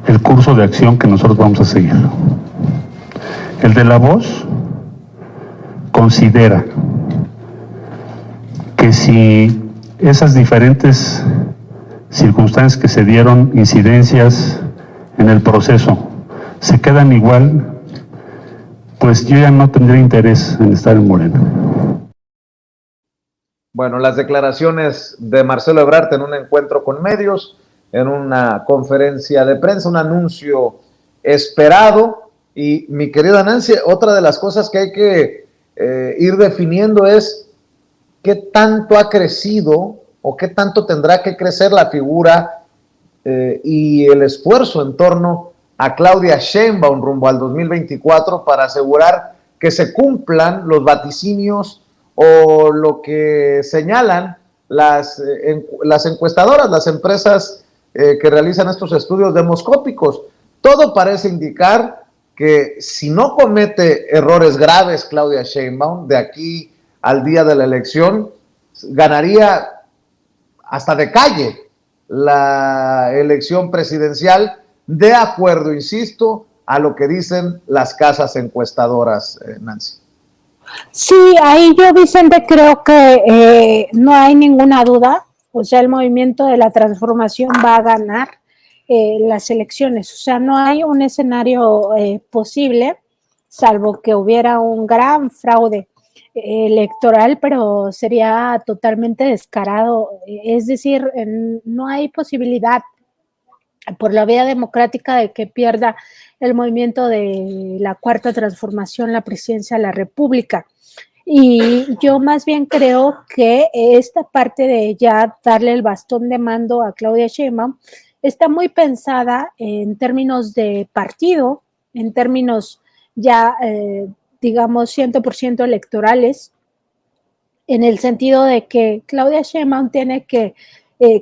S3: el curso de acción que nosotros vamos a seguir. El de La Voz considera que si esas diferentes circunstancias que se dieron, incidencias en el proceso, se quedan igual, pues yo ya no tendría interés en estar en Morena.
S1: Bueno, las declaraciones de Marcelo Ebrard en un encuentro con medios, en una conferencia de prensa, un anuncio esperado. Y mi querida Nancy, otra de las cosas que hay que ir definiendo es qué tanto ha crecido o qué tanto tendrá que crecer la figura y el esfuerzo en torno a Claudia Sheinbaum rumbo al 2024 para asegurar que se cumplan los vaticinios o lo que señalan las encuestadoras, las empresas que realizan estos estudios demoscópicos. Todo parece indicar que si no comete errores graves Claudia Sheinbaum, de aquí al día de la elección, ganaría hasta de calle la elección presidencial, de acuerdo, insisto, a lo que dicen las casas encuestadoras, Nancy.
S2: Sí, ahí yo, Vicente, creo que no hay ninguna duda. O sea, el movimiento de la transformación va a ganar las elecciones. O sea, no hay un escenario posible, salvo que hubiera un gran fraude electoral, pero sería totalmente descarado. Es decir, no hay posibilidad por la vía democrática de que pierda el movimiento de la Cuarta Transformación la presidencia de la República. Y yo más bien creo que esta parte de ya darle el bastón de mando a Claudia Sheinbaum está muy pensada en términos de partido, en términos ya, digamos, 100% electorales, en el sentido de que Claudia Sheinbaum tiene que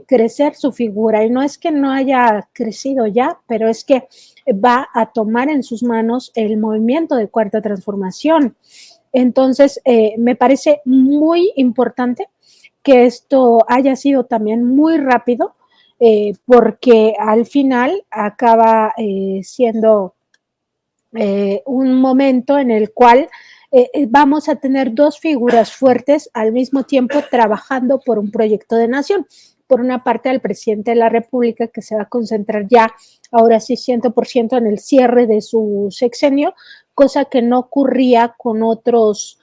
S2: crecer su figura, y no es que no haya crecido ya, pero es que va a tomar en sus manos el movimiento de Cuarta Transformación. Entonces, me parece muy importante que esto haya sido también muy rápido, porque al final acaba siendo un momento en el cual vamos a tener dos figuras fuertes al mismo tiempo trabajando por un proyecto de nación. Por una parte, al presidente de la República, que se va a concentrar ya, ahora sí, 100% en el cierre de su sexenio, cosa que no ocurría con otros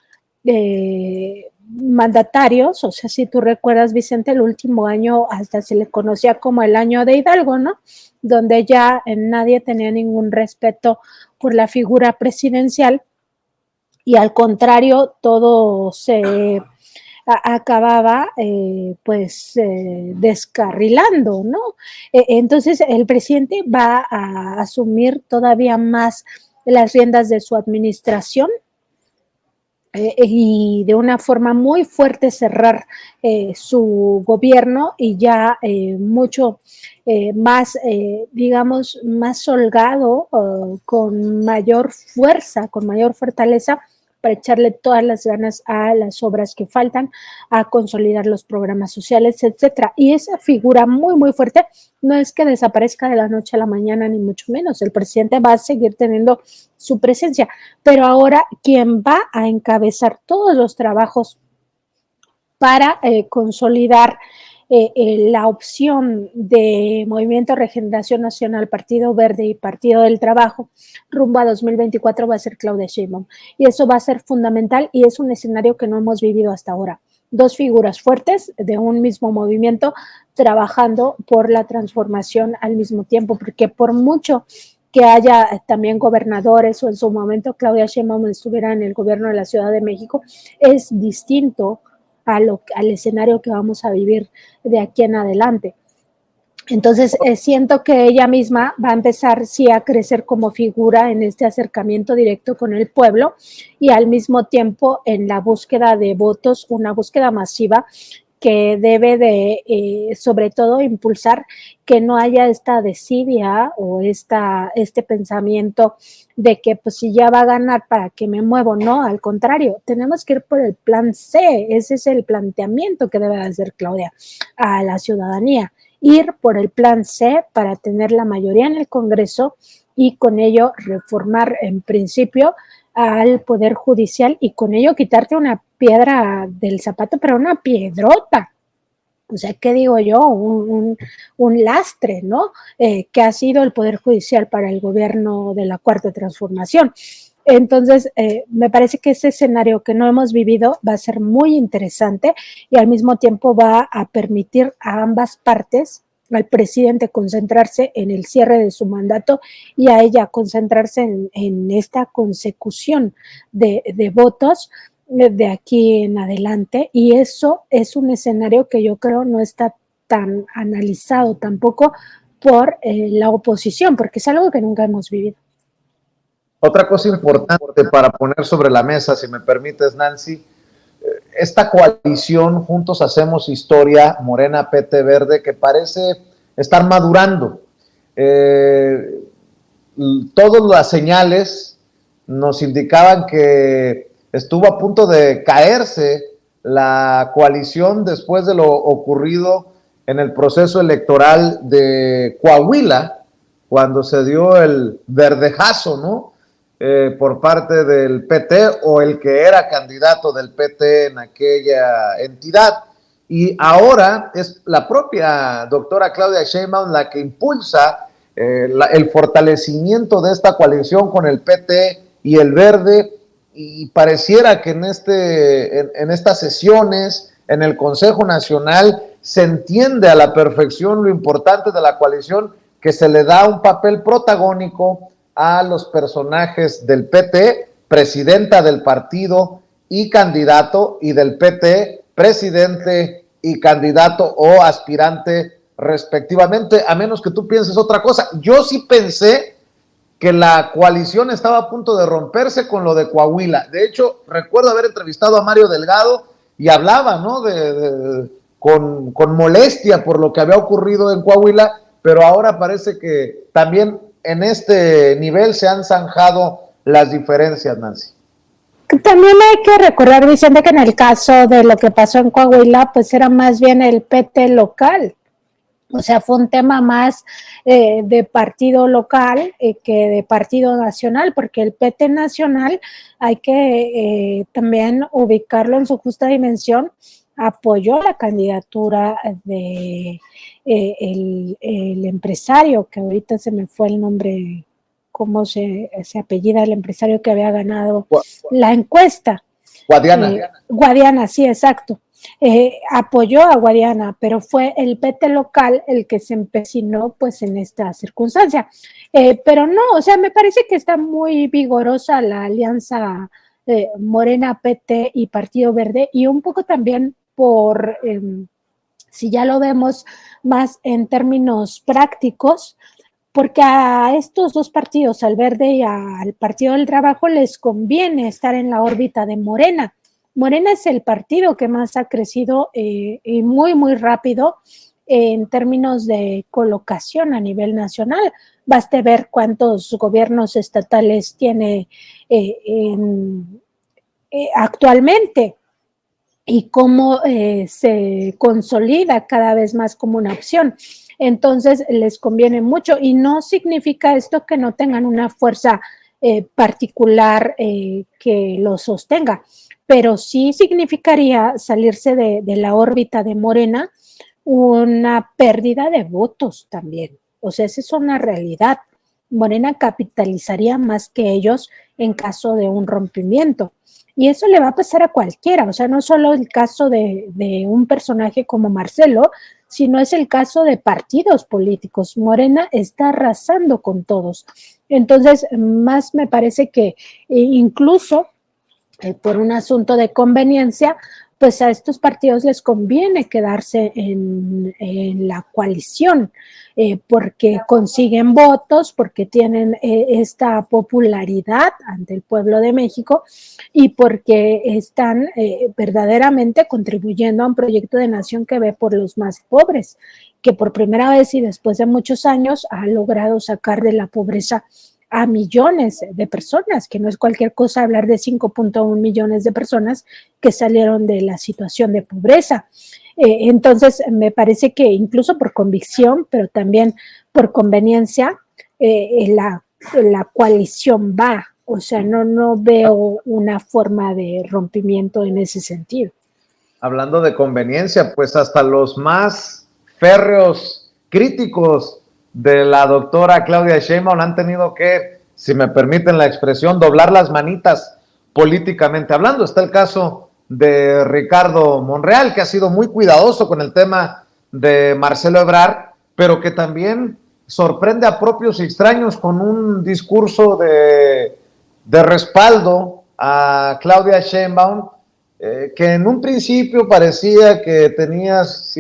S2: mandatarios. O sea, si tú recuerdas, Vicente, el último año hasta se le conocía como el año de Hidalgo, ¿no? Donde ya nadie tenía ningún respeto por la figura presidencial, y al contrario, todo se acababa descarrilando, ¿no? Entonces el presidente va a asumir todavía más las riendas de su administración, y de una forma muy fuerte cerrar su gobierno, y ya mucho más, digamos, más holgado, con mayor fuerza, con mayor fortaleza, para echarle todas las ganas a las obras que faltan, a consolidar los programas sociales, etcétera. Y esa figura muy, muy fuerte no es que desaparezca de la noche a la mañana, ni mucho menos. El presidente va a seguir teniendo su presencia, pero ahora quien va a encabezar todos los trabajos para consolidar la opción de Movimiento Regeneración Nacional, Partido Verde y Partido del Trabajo rumbo a 2024 va a ser Claudia Sheinbaum, y eso va a ser fundamental, y es un escenario que no hemos vivido hasta ahora. Dos figuras fuertes de un mismo movimiento trabajando por la transformación al mismo tiempo, porque por mucho que haya también gobernadores, o en su momento Claudia Sheinbaum estuviera en el gobierno de la Ciudad de México, es distinto al escenario que vamos a vivir de aquí en adelante. Entonces, siento que ella misma va a empezar, sí, a crecer como figura en este acercamiento directo con el pueblo y al mismo tiempo en la búsqueda de votos, una búsqueda masiva que debe de, sobre todo, impulsar que no haya esta desidia o este pensamiento de que pues si ya va a ganar, ¿para qué me muevo? No, al contrario, tenemos que ir por el plan C, ese es el planteamiento que debe hacer Claudia a la ciudadanía, ir por el plan C para tener la mayoría en el Congreso y con ello reformar en principio al Poder Judicial y con ello quitarte una piedra del zapato, pero una piedrota. O sea, ¿qué digo yo? Un lastre, ¿no? Que ha sido el Poder Judicial para el gobierno de la Cuarta Transformación. Entonces, me parece que ese escenario que no hemos vivido va a ser muy interesante y al mismo tiempo va a permitir a ambas partes, al presidente concentrarse en el cierre de su mandato y a ella concentrarse en esta consecución de votos de aquí en adelante, y eso es un escenario que yo creo no está tan analizado tampoco por la oposición, porque es algo que nunca hemos vivido.
S1: Otra cosa importante para poner sobre la mesa, si me permites, Nancy, esta coalición Juntos Hacemos Historia, Morena, PT Verde, que parece estar madurando. Todas las señales nos indicaban que estuvo a punto de caerse la coalición después de lo ocurrido en el proceso electoral de Coahuila, cuando se dio el verdejazo, ¿no? Por parte del PT o el que era candidato del PT en aquella entidad. Y ahora es la propia doctora Claudia Sheinbaum la que impulsa el fortalecimiento de esta coalición con el PT y el Verde, y pareciera que en estas sesiones, en el Consejo Nacional, se entiende a la perfección lo importante de la coalición, que se le da un papel protagónico a los personajes del PT, presidenta del partido y candidato, y del PT, presidente y candidato o aspirante respectivamente, a menos que tú pienses otra cosa. Yo sí pensé que la coalición estaba a punto de romperse con lo de Coahuila. De hecho, recuerdo haber entrevistado a Mario Delgado y hablaba, ¿no? Con molestia por lo que había ocurrido en Coahuila, pero ahora parece que también en este nivel se han zanjado las diferencias, Nancy.
S2: También hay que recordar, Vicente, que en el caso de lo que pasó en Coahuila, pues era más bien el PT local. O sea, fue un tema más de partido local que de partido nacional, porque el PT nacional hay que también ubicarlo en su justa dimensión, apoyó la candidatura de el empresario, que ahorita se me fue el nombre, cómo se apellida el empresario que había ganado la encuesta.
S1: Guadiana.
S2: Guadiana, sí, exacto. Apoyó a Guadiana, pero fue el PT local el que se empecinó pues en esta circunstancia. Pero no, o sea, me parece que está muy vigorosa la alianza Morena, PT y Partido Verde, y un poco también por, si ya lo vemos más en términos prácticos, porque a estos dos partidos, al Verde y al Partido del Trabajo, les conviene estar en la órbita de Morena. Morena es el partido que más ha crecido y muy, muy rápido en términos de colocación a nivel nacional. Baste ver cuántos gobiernos estatales tiene actualmente y cómo se consolida cada vez más como una opción. Entonces, les conviene mucho, y no significa esto que no tengan una fuerza particular que lo sostenga, pero sí significaría salirse de la órbita de Morena una pérdida de votos también. O sea, esa es una realidad. Morena capitalizaría más que ellos en caso de un rompimiento. Y eso le va a pasar a cualquiera, o sea, no solo el caso de un personaje como Marcelo, sino es el caso de partidos políticos. Morena está arrasando con todos. Entonces, más me parece que incluso por un asunto de conveniencia, pues a estos partidos les conviene quedarse en la coalición, porque consiguen votos, porque tienen esta popularidad ante el pueblo de México y porque están verdaderamente contribuyendo a un proyecto de nación que ve por los más pobres, que por primera vez y después de muchos años ha logrado sacar de la pobreza a millones de personas, que no es cualquier cosa hablar de 5.1 millones de personas que salieron de la situación de pobreza. Entonces, me parece que incluso por convicción, pero también por conveniencia, la coalición va. O sea, no veo una forma de rompimiento en ese sentido.
S1: Hablando de conveniencia, pues hasta los más férreos críticos de la doctora Claudia Sheinbaum han tenido que, si me permiten la expresión, doblar las manitas políticamente hablando. Está el caso de Ricardo Monreal, que ha sido muy cuidadoso con el tema de Marcelo Ebrard, pero que también sorprende a propios y extraños con un discurso de respaldo a Claudia Sheinbaum, que en un principio parecía que tenías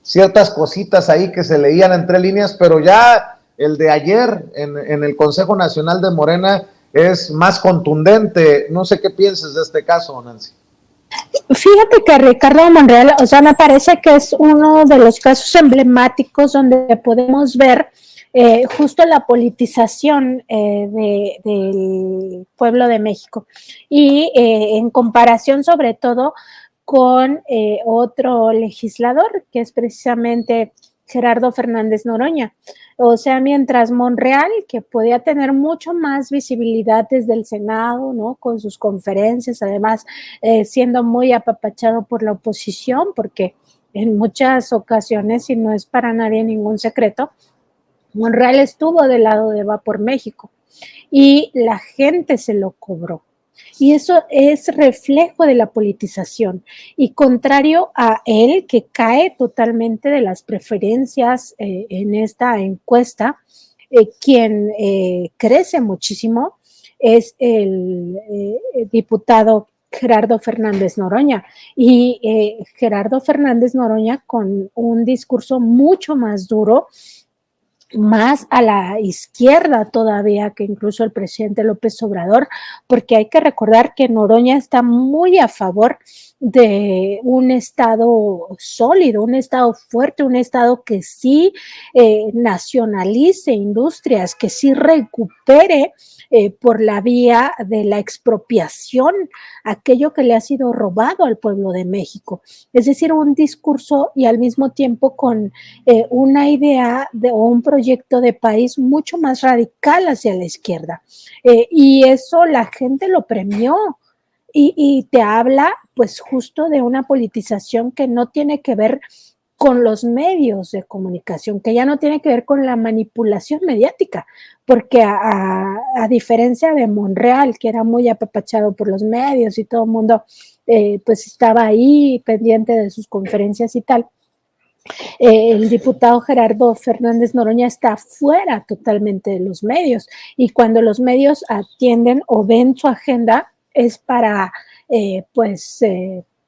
S1: ciertas cositas ahí que se leían entre líneas, pero ya el de ayer en el Consejo Nacional de Morena es más contundente. No sé qué pienses de este caso, Nancy.
S2: Fíjate que Ricardo Monreal, o sea, me parece que es uno de los casos emblemáticos donde podemos ver justo la politización del pueblo de México y en comparación sobre todo con otro legislador que es precisamente Gerardo Fernández Noroña. O sea, mientras Monreal, que podía tener mucho más visibilidad desde el Senado, ¿no? Con sus conferencias, además siendo muy apapachado por la oposición, porque en muchas ocasiones, y no es para nadie ningún secreto, Monreal estuvo del lado de Va por México y la gente se lo cobró. Y eso es reflejo de la politización y contrario a él, que cae totalmente de las preferencias en esta encuesta, quien crece muchísimo es el diputado Gerardo Fernández Noroña. Y Gerardo Fernández Noroña con un discurso mucho más duro, más a la izquierda todavía que incluso el presidente López Obrador, porque hay que recordar que Noroña está muy a favor de un Estado sólido, un Estado fuerte, un Estado que sí nacionalice industrias, que sí recupere por la vía de la expropiación aquello que le ha sido robado al pueblo de México. Es decir, un discurso y al mismo tiempo con una idea o un proyecto de país mucho más radical hacia la izquierda. Y eso la gente lo premió. Y te habla pues justo de una politización que no tiene que ver con los medios de comunicación, que ya no tiene que ver con la manipulación mediática, porque a diferencia de Monreal, que era muy apapachado por los medios y todo el mundo pues estaba ahí pendiente de sus conferencias y tal, el diputado Gerardo Fernández Noroña está fuera totalmente de los medios y cuando los medios atienden o ven su agenda es para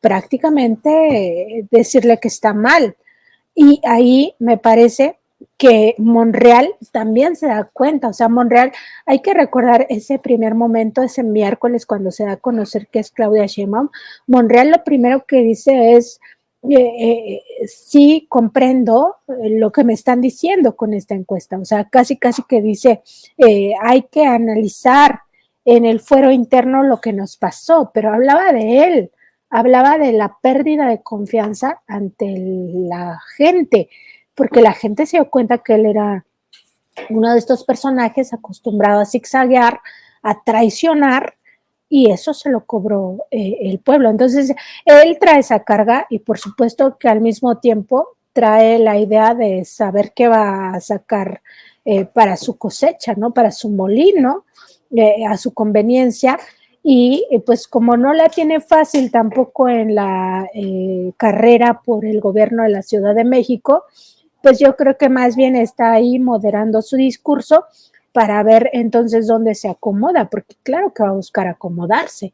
S2: prácticamente decirle que está mal. Y ahí me parece que Monreal también se da cuenta, o sea, Monreal, hay que recordar ese primer momento, ese miércoles cuando se da a conocer que es Claudia Sheinbaum. Monreal lo primero que dice es, sí comprendo lo que me están diciendo con esta encuesta, o sea, casi que dice, hay que analizar en el fuero interno lo que nos pasó, pero hablaba de él, hablaba de la pérdida de confianza ante la gente, porque la gente se dio cuenta que él era uno de estos personajes acostumbrado a zigzaguear, a traicionar, y eso se lo cobró el pueblo. Entonces, él trae esa carga y por supuesto que al mismo tiempo trae la idea de saber qué va a sacar para su cosecha, ¿no? Para su molino, a su conveniencia. Y pues como no la tiene fácil tampoco en la carrera por el gobierno de la Ciudad de México, pues yo creo que más bien está ahí moderando su discurso para ver entonces dónde se acomoda, porque claro que va a buscar acomodarse.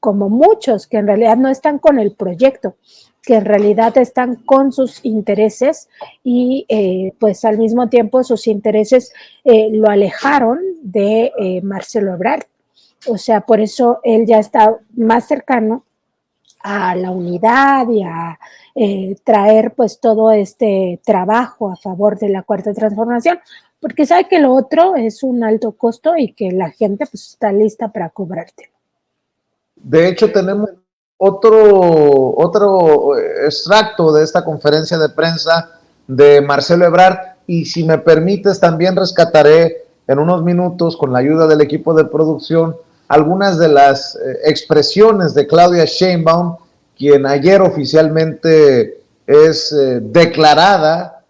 S2: como muchos que en realidad no están con el proyecto, que en realidad están con sus intereses y pues al mismo tiempo sus intereses lo alejaron de Marcelo Ebrard. O sea, por eso él ya está más cercano a la unidad y a traer pues todo este trabajo a favor de la Cuarta Transformación, porque sabe que lo otro es un alto costo y que la gente pues está lista para cobrarte.
S1: De hecho, tenemos otro extracto de esta conferencia de prensa de Marcelo Ebrard, y si me permites también rescataré en unos minutos, con la ayuda del equipo de producción, algunas de las expresiones de Claudia Sheinbaum, quien ayer oficialmente es declarada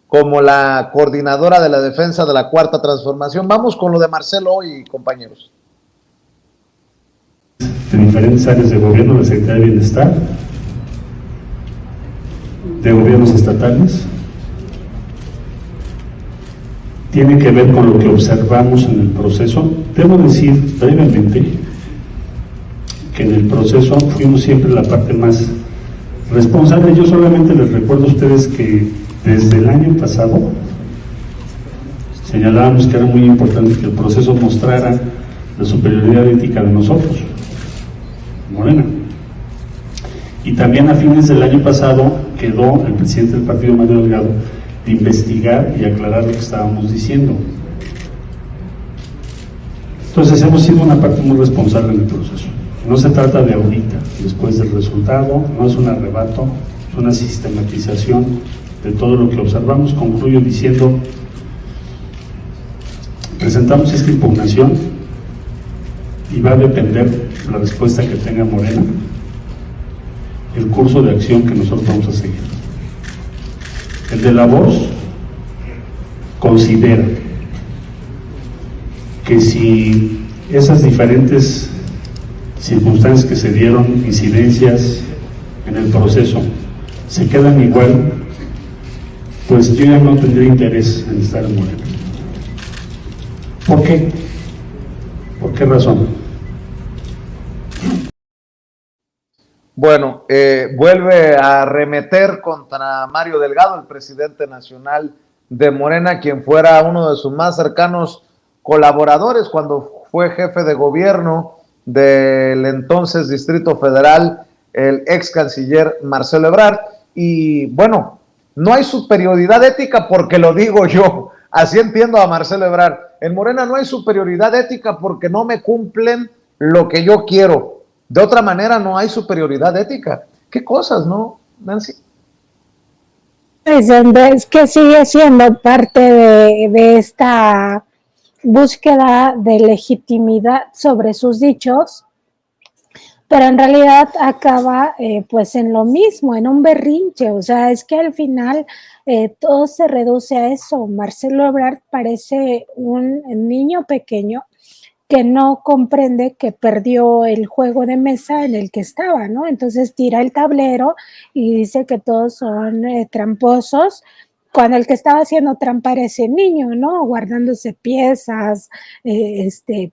S1: como la coordinadora de la defensa de la Cuarta Transformación. Vamos con lo de Marcelo hoy, compañeros.
S3: De diferentes áreas de gobierno, la Secretaría de Bienestar, de gobiernos estatales, tiene que ver con lo que observamos en el proceso. Debo decir brevemente que en el proceso fuimos siempre la parte más responsable. Yo solamente les recuerdo a ustedes que desde el año pasado señalábamos que era muy importante que el proceso mostrara la superioridad ética de nosotros, Morena. Y también a fines del año pasado quedó el presidente del partido, Mario Delgado, de investigar y aclarar lo que estábamos diciendo. Entonces hemos sido una parte muy responsable en el proceso. No se trata de ahorita, después del resultado, no es un arrebato, es una sistematización de todo lo que observamos. Concluyo diciendo, presentamos esta impugnación y va a depender la respuesta que tenga Morena, el curso de acción que nosotros vamos a seguir. El de la voz considera que si esas diferentes circunstancias que se dieron, incidencias en el proceso, se quedan igual, pues yo ya no tendría interés en estar en Morena. ¿Por qué? ¿Por qué razón?
S1: Bueno, vuelve a arremeter contra Mario Delgado, el presidente nacional de Morena, quien fuera uno de sus más cercanos colaboradores cuando fue jefe de gobierno del entonces Distrito Federal, el ex canciller Marcelo Ebrard. Y bueno, no hay superioridad ética porque lo digo yo, así entiendo a Marcelo Ebrard. En Morena no hay superioridad ética porque no me cumplen lo que yo quiero. De otra manera no hay superioridad ética. ¿Qué cosas, no, Nancy?
S2: Es que sigue siendo parte de esta búsqueda de legitimidad sobre sus dichos, pero en realidad acaba pues en lo mismo, en un berrinche. O sea, es que al final todo se reduce a eso. Marcelo Ebrard parece un niño pequeño que no comprende que perdió el juego de mesa en el que estaba, ¿no? Entonces tira el tablero y dice que todos son tramposos, cuando el que estaba haciendo trampa era ese niño, ¿no? Guardándose piezas,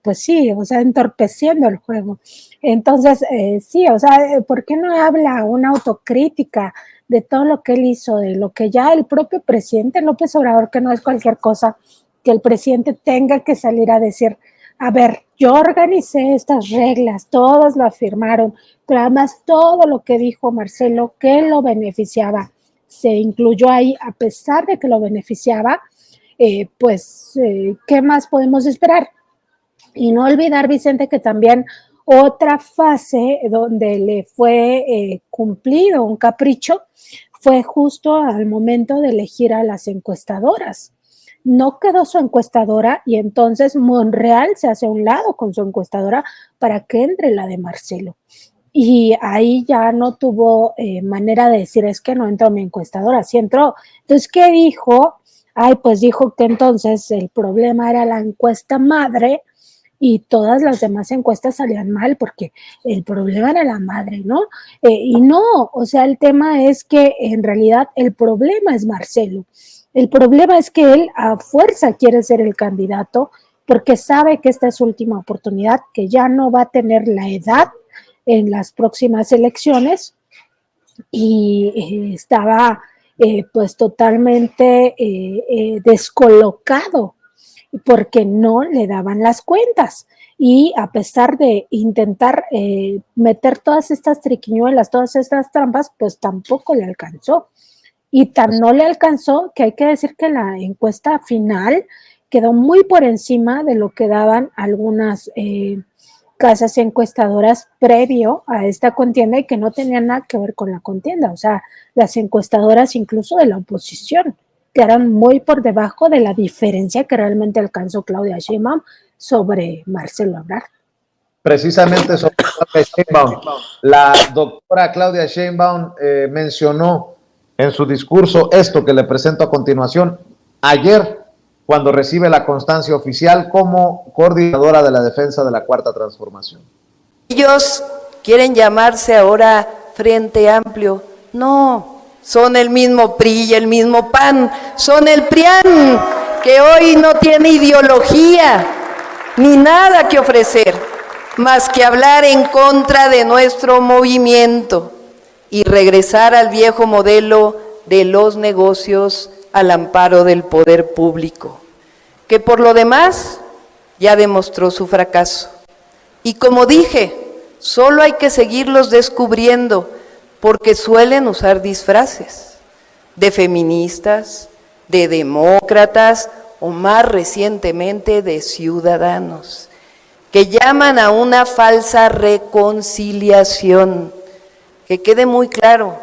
S2: pues sí, o sea, entorpeciendo el juego. Entonces, sí, o sea, ¿por qué no habla una autocrítica de todo lo que él hizo, de lo que ya el propio presidente López Obrador, que no es cualquier cosa, que el presidente tenga que salir a decir, a ver, yo organicé estas reglas, todos lo afirmaron, pero además todo lo que dijo Marcelo que lo beneficiaba se incluyó ahí, a pesar de que lo beneficiaba, ¿qué más podemos esperar? Y no olvidar, Vicente, que también otra fase donde le fue cumplido un capricho fue justo al momento de elegir a las encuestadoras. No quedó su encuestadora y entonces Monreal se hace a un lado con su encuestadora para que entre la de Marcelo. Y ahí ya no tuvo manera de decir, es que no entró mi encuestadora, sí entró. Entonces, ¿qué dijo? Pues dijo que entonces el problema era la encuesta madre y todas las demás encuestas salían mal porque el problema era la madre, ¿no? Y no, o sea, el tema es que en realidad el problema es Marcelo. El problema es que él a fuerza quiere ser el candidato porque sabe que esta es su última oportunidad, que ya no va a tener la edad en las próximas elecciones y estaba pues totalmente descolocado porque no le daban las cuentas. Y a pesar de intentar meter todas estas triquiñuelas, todas estas trampas, pues tampoco le alcanzó. Y tan no le alcanzó que hay que decir que la encuesta final quedó muy por encima de lo que daban algunas casas encuestadoras previo a esta contienda y que no tenían nada que ver con la contienda. O sea, las encuestadoras incluso de la oposición quedaron muy por debajo de la diferencia que realmente alcanzó Claudia Sheinbaum sobre Marcelo Ebrard.
S1: Precisamente sobre Claudia Sheinbaum, la doctora Claudia Sheinbaum mencionó en su discurso esto que le presento a continuación, ayer, cuando recibe la constancia oficial como coordinadora de la defensa de la Cuarta Transformación.
S4: Ellos quieren llamarse ahora Frente Amplio. No, son el mismo PRI y el mismo PAN, son el PRIAN, que hoy no tiene ideología ni nada que ofrecer, más que hablar en contra de nuestro movimiento y regresar al viejo modelo de los negocios al amparo del poder público, que por lo demás ya demostró su fracaso. Y como dije, solo hay que seguirlos descubriendo, porque suelen usar disfraces de feministas, de demócratas o más recientemente de ciudadanos, que llaman a una falsa reconciliación. Que quede muy claro,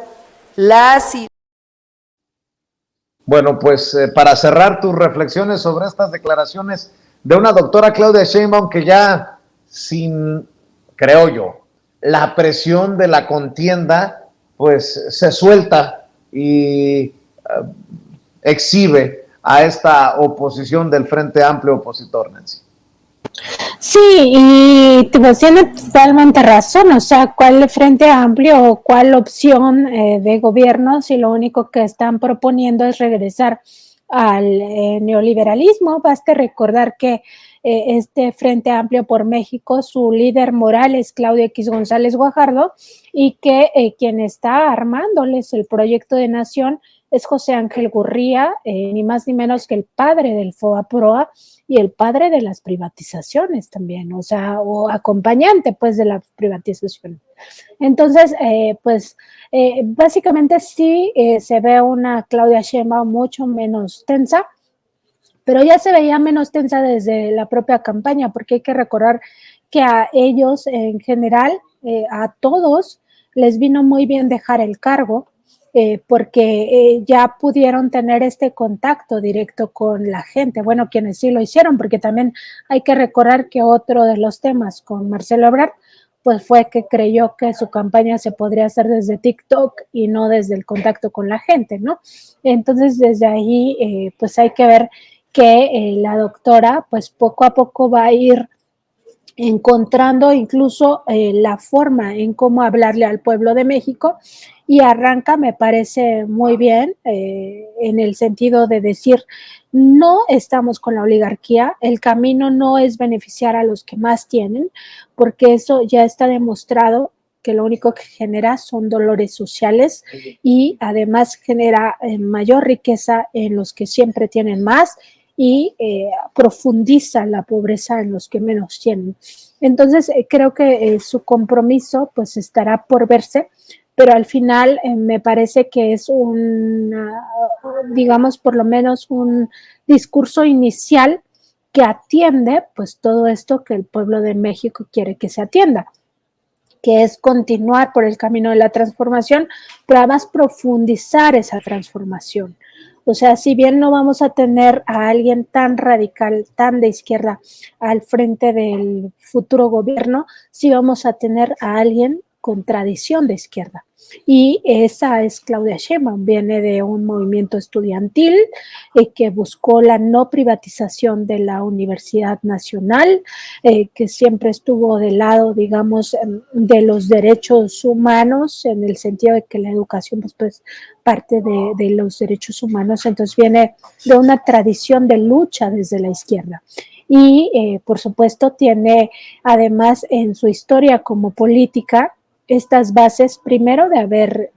S1: Bueno, pues para cerrar tus reflexiones sobre estas declaraciones de una doctora Claudia Sheinbaum que ya sin, creo yo, la presión de la contienda, pues se suelta y exhibe a esta oposición del Frente Amplio opositor, Nancy.
S2: Sí, y pues tiene totalmente razón, o sea, ¿cuál Frente Amplio o cuál opción de gobierno si lo único que están proponiendo es regresar al neoliberalismo? Basta recordar que este Frente Amplio por México, su líder moral es Claudio X González Guajardo y que quien está armándoles el proyecto de nación es José Ángel Gurría, ni más ni menos que el padre del FOA-PROA y el padre de las privatizaciones también, o sea, o acompañante pues de la privatización. Entonces, básicamente sí se ve una Claudia Sheinbaum mucho menos tensa, pero ya se veía menos tensa desde la propia campaña, porque hay que recordar que a ellos en general, a todos, les vino muy bien dejar el cargo, porque ya pudieron tener este contacto directo con la gente, bueno, quienes sí lo hicieron, porque también hay que recordar que otro de los temas con Marcelo Ebrard, pues fue que creyó que su campaña se podría hacer desde TikTok y no desde el contacto con la gente, ¿no? Entonces, desde ahí, pues hay que ver que la doctora, pues poco a poco va a ir encontrando incluso la forma en cómo hablarle al pueblo de México y arranca, me parece muy bien, en el sentido de decir, no estamos con la oligarquía, el camino no es beneficiar a los que más tienen, porque eso ya está demostrado que lo único que genera son dolores sociales y además genera mayor riqueza en los que siempre tienen más y profundiza la pobreza en los que menos tienen. Entonces, creo que su compromiso pues estará por verse, pero al final me parece que es digamos, por lo menos un discurso inicial que atiende pues todo esto que el pueblo de México quiere que se atienda, que es continuar por el camino de la transformación, pero además profundizar esa transformación. O sea, si bien no vamos a tener a alguien tan radical, tan de izquierda al frente del futuro gobierno, sí vamos a tener a alguien con tradición de izquierda. Y esa es Claudia Sheinbaum, viene de un movimiento estudiantil que buscó la no privatización de la Universidad Nacional, que siempre estuvo del lado, digamos, de los derechos humanos, en el sentido de que la educación pues parte de los derechos humanos, entonces viene de una tradición de lucha desde la izquierda. Y por supuesto tiene además en su historia como política estas bases, primero de haber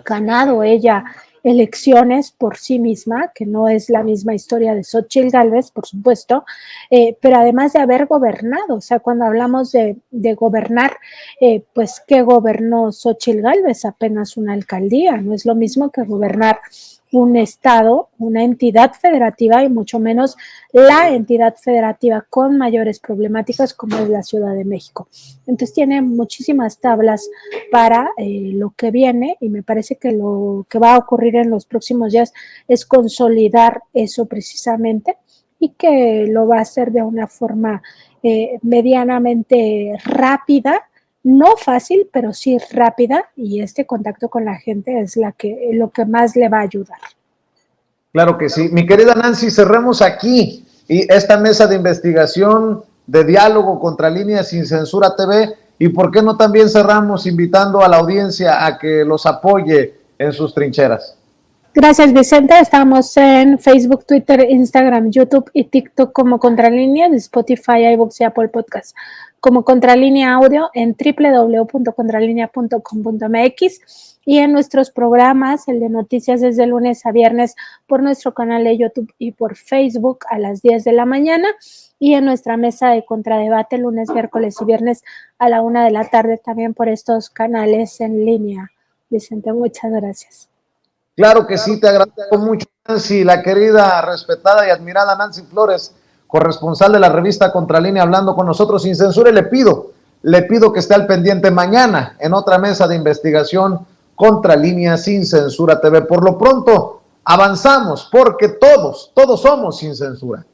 S2: ganado ella elecciones por sí misma, que no es la misma historia de Xóchitl Gálvez, por supuesto, pero además de haber gobernado, o sea, cuando hablamos de gobernar, pues ¿qué gobernó Xóchitl Gálvez? Apenas una alcaldía, no es lo mismo que gobernar un estado, una entidad federativa y mucho menos la entidad federativa con mayores problemáticas como es la Ciudad de México. Entonces tiene muchísimas tablas para lo que viene y me parece que lo que va a ocurrir en los próximos días es consolidar eso precisamente y que lo va a hacer de una forma medianamente rápida, no fácil, pero sí rápida, y este contacto con la gente es lo que más le va a ayudar.
S1: Claro que sí. Mi querida Nancy, cerremos aquí y esta mesa de investigación, de diálogo contra Línea Sin Censura TV, y por qué no también cerramos invitando a la audiencia a que los apoye en sus trincheras.
S2: Gracias, Vicente. Estamos en Facebook, Twitter, Instagram, YouTube y TikTok como Contralínea, de Spotify, iVoox y Apple Podcasts como Contralínea Audio en www.contralinea.com.mx y en nuestros programas, el de noticias desde lunes a viernes por nuestro canal de YouTube y por Facebook a las 10 de la mañana y en nuestra mesa de contradebate lunes, miércoles y viernes a la 1 de la tarde también por estos canales en línea. Vicente, muchas gracias.
S1: Claro que sí, te agradezco mucho, Nancy, la querida, respetada y admirada Nancy Flores, corresponsal de la revista Contralínea, hablando con nosotros sin censura, y le pido que esté al pendiente mañana en otra mesa de investigación Contralínea Sin Censura TV. Por lo pronto, avanzamos, porque todos somos sin censura.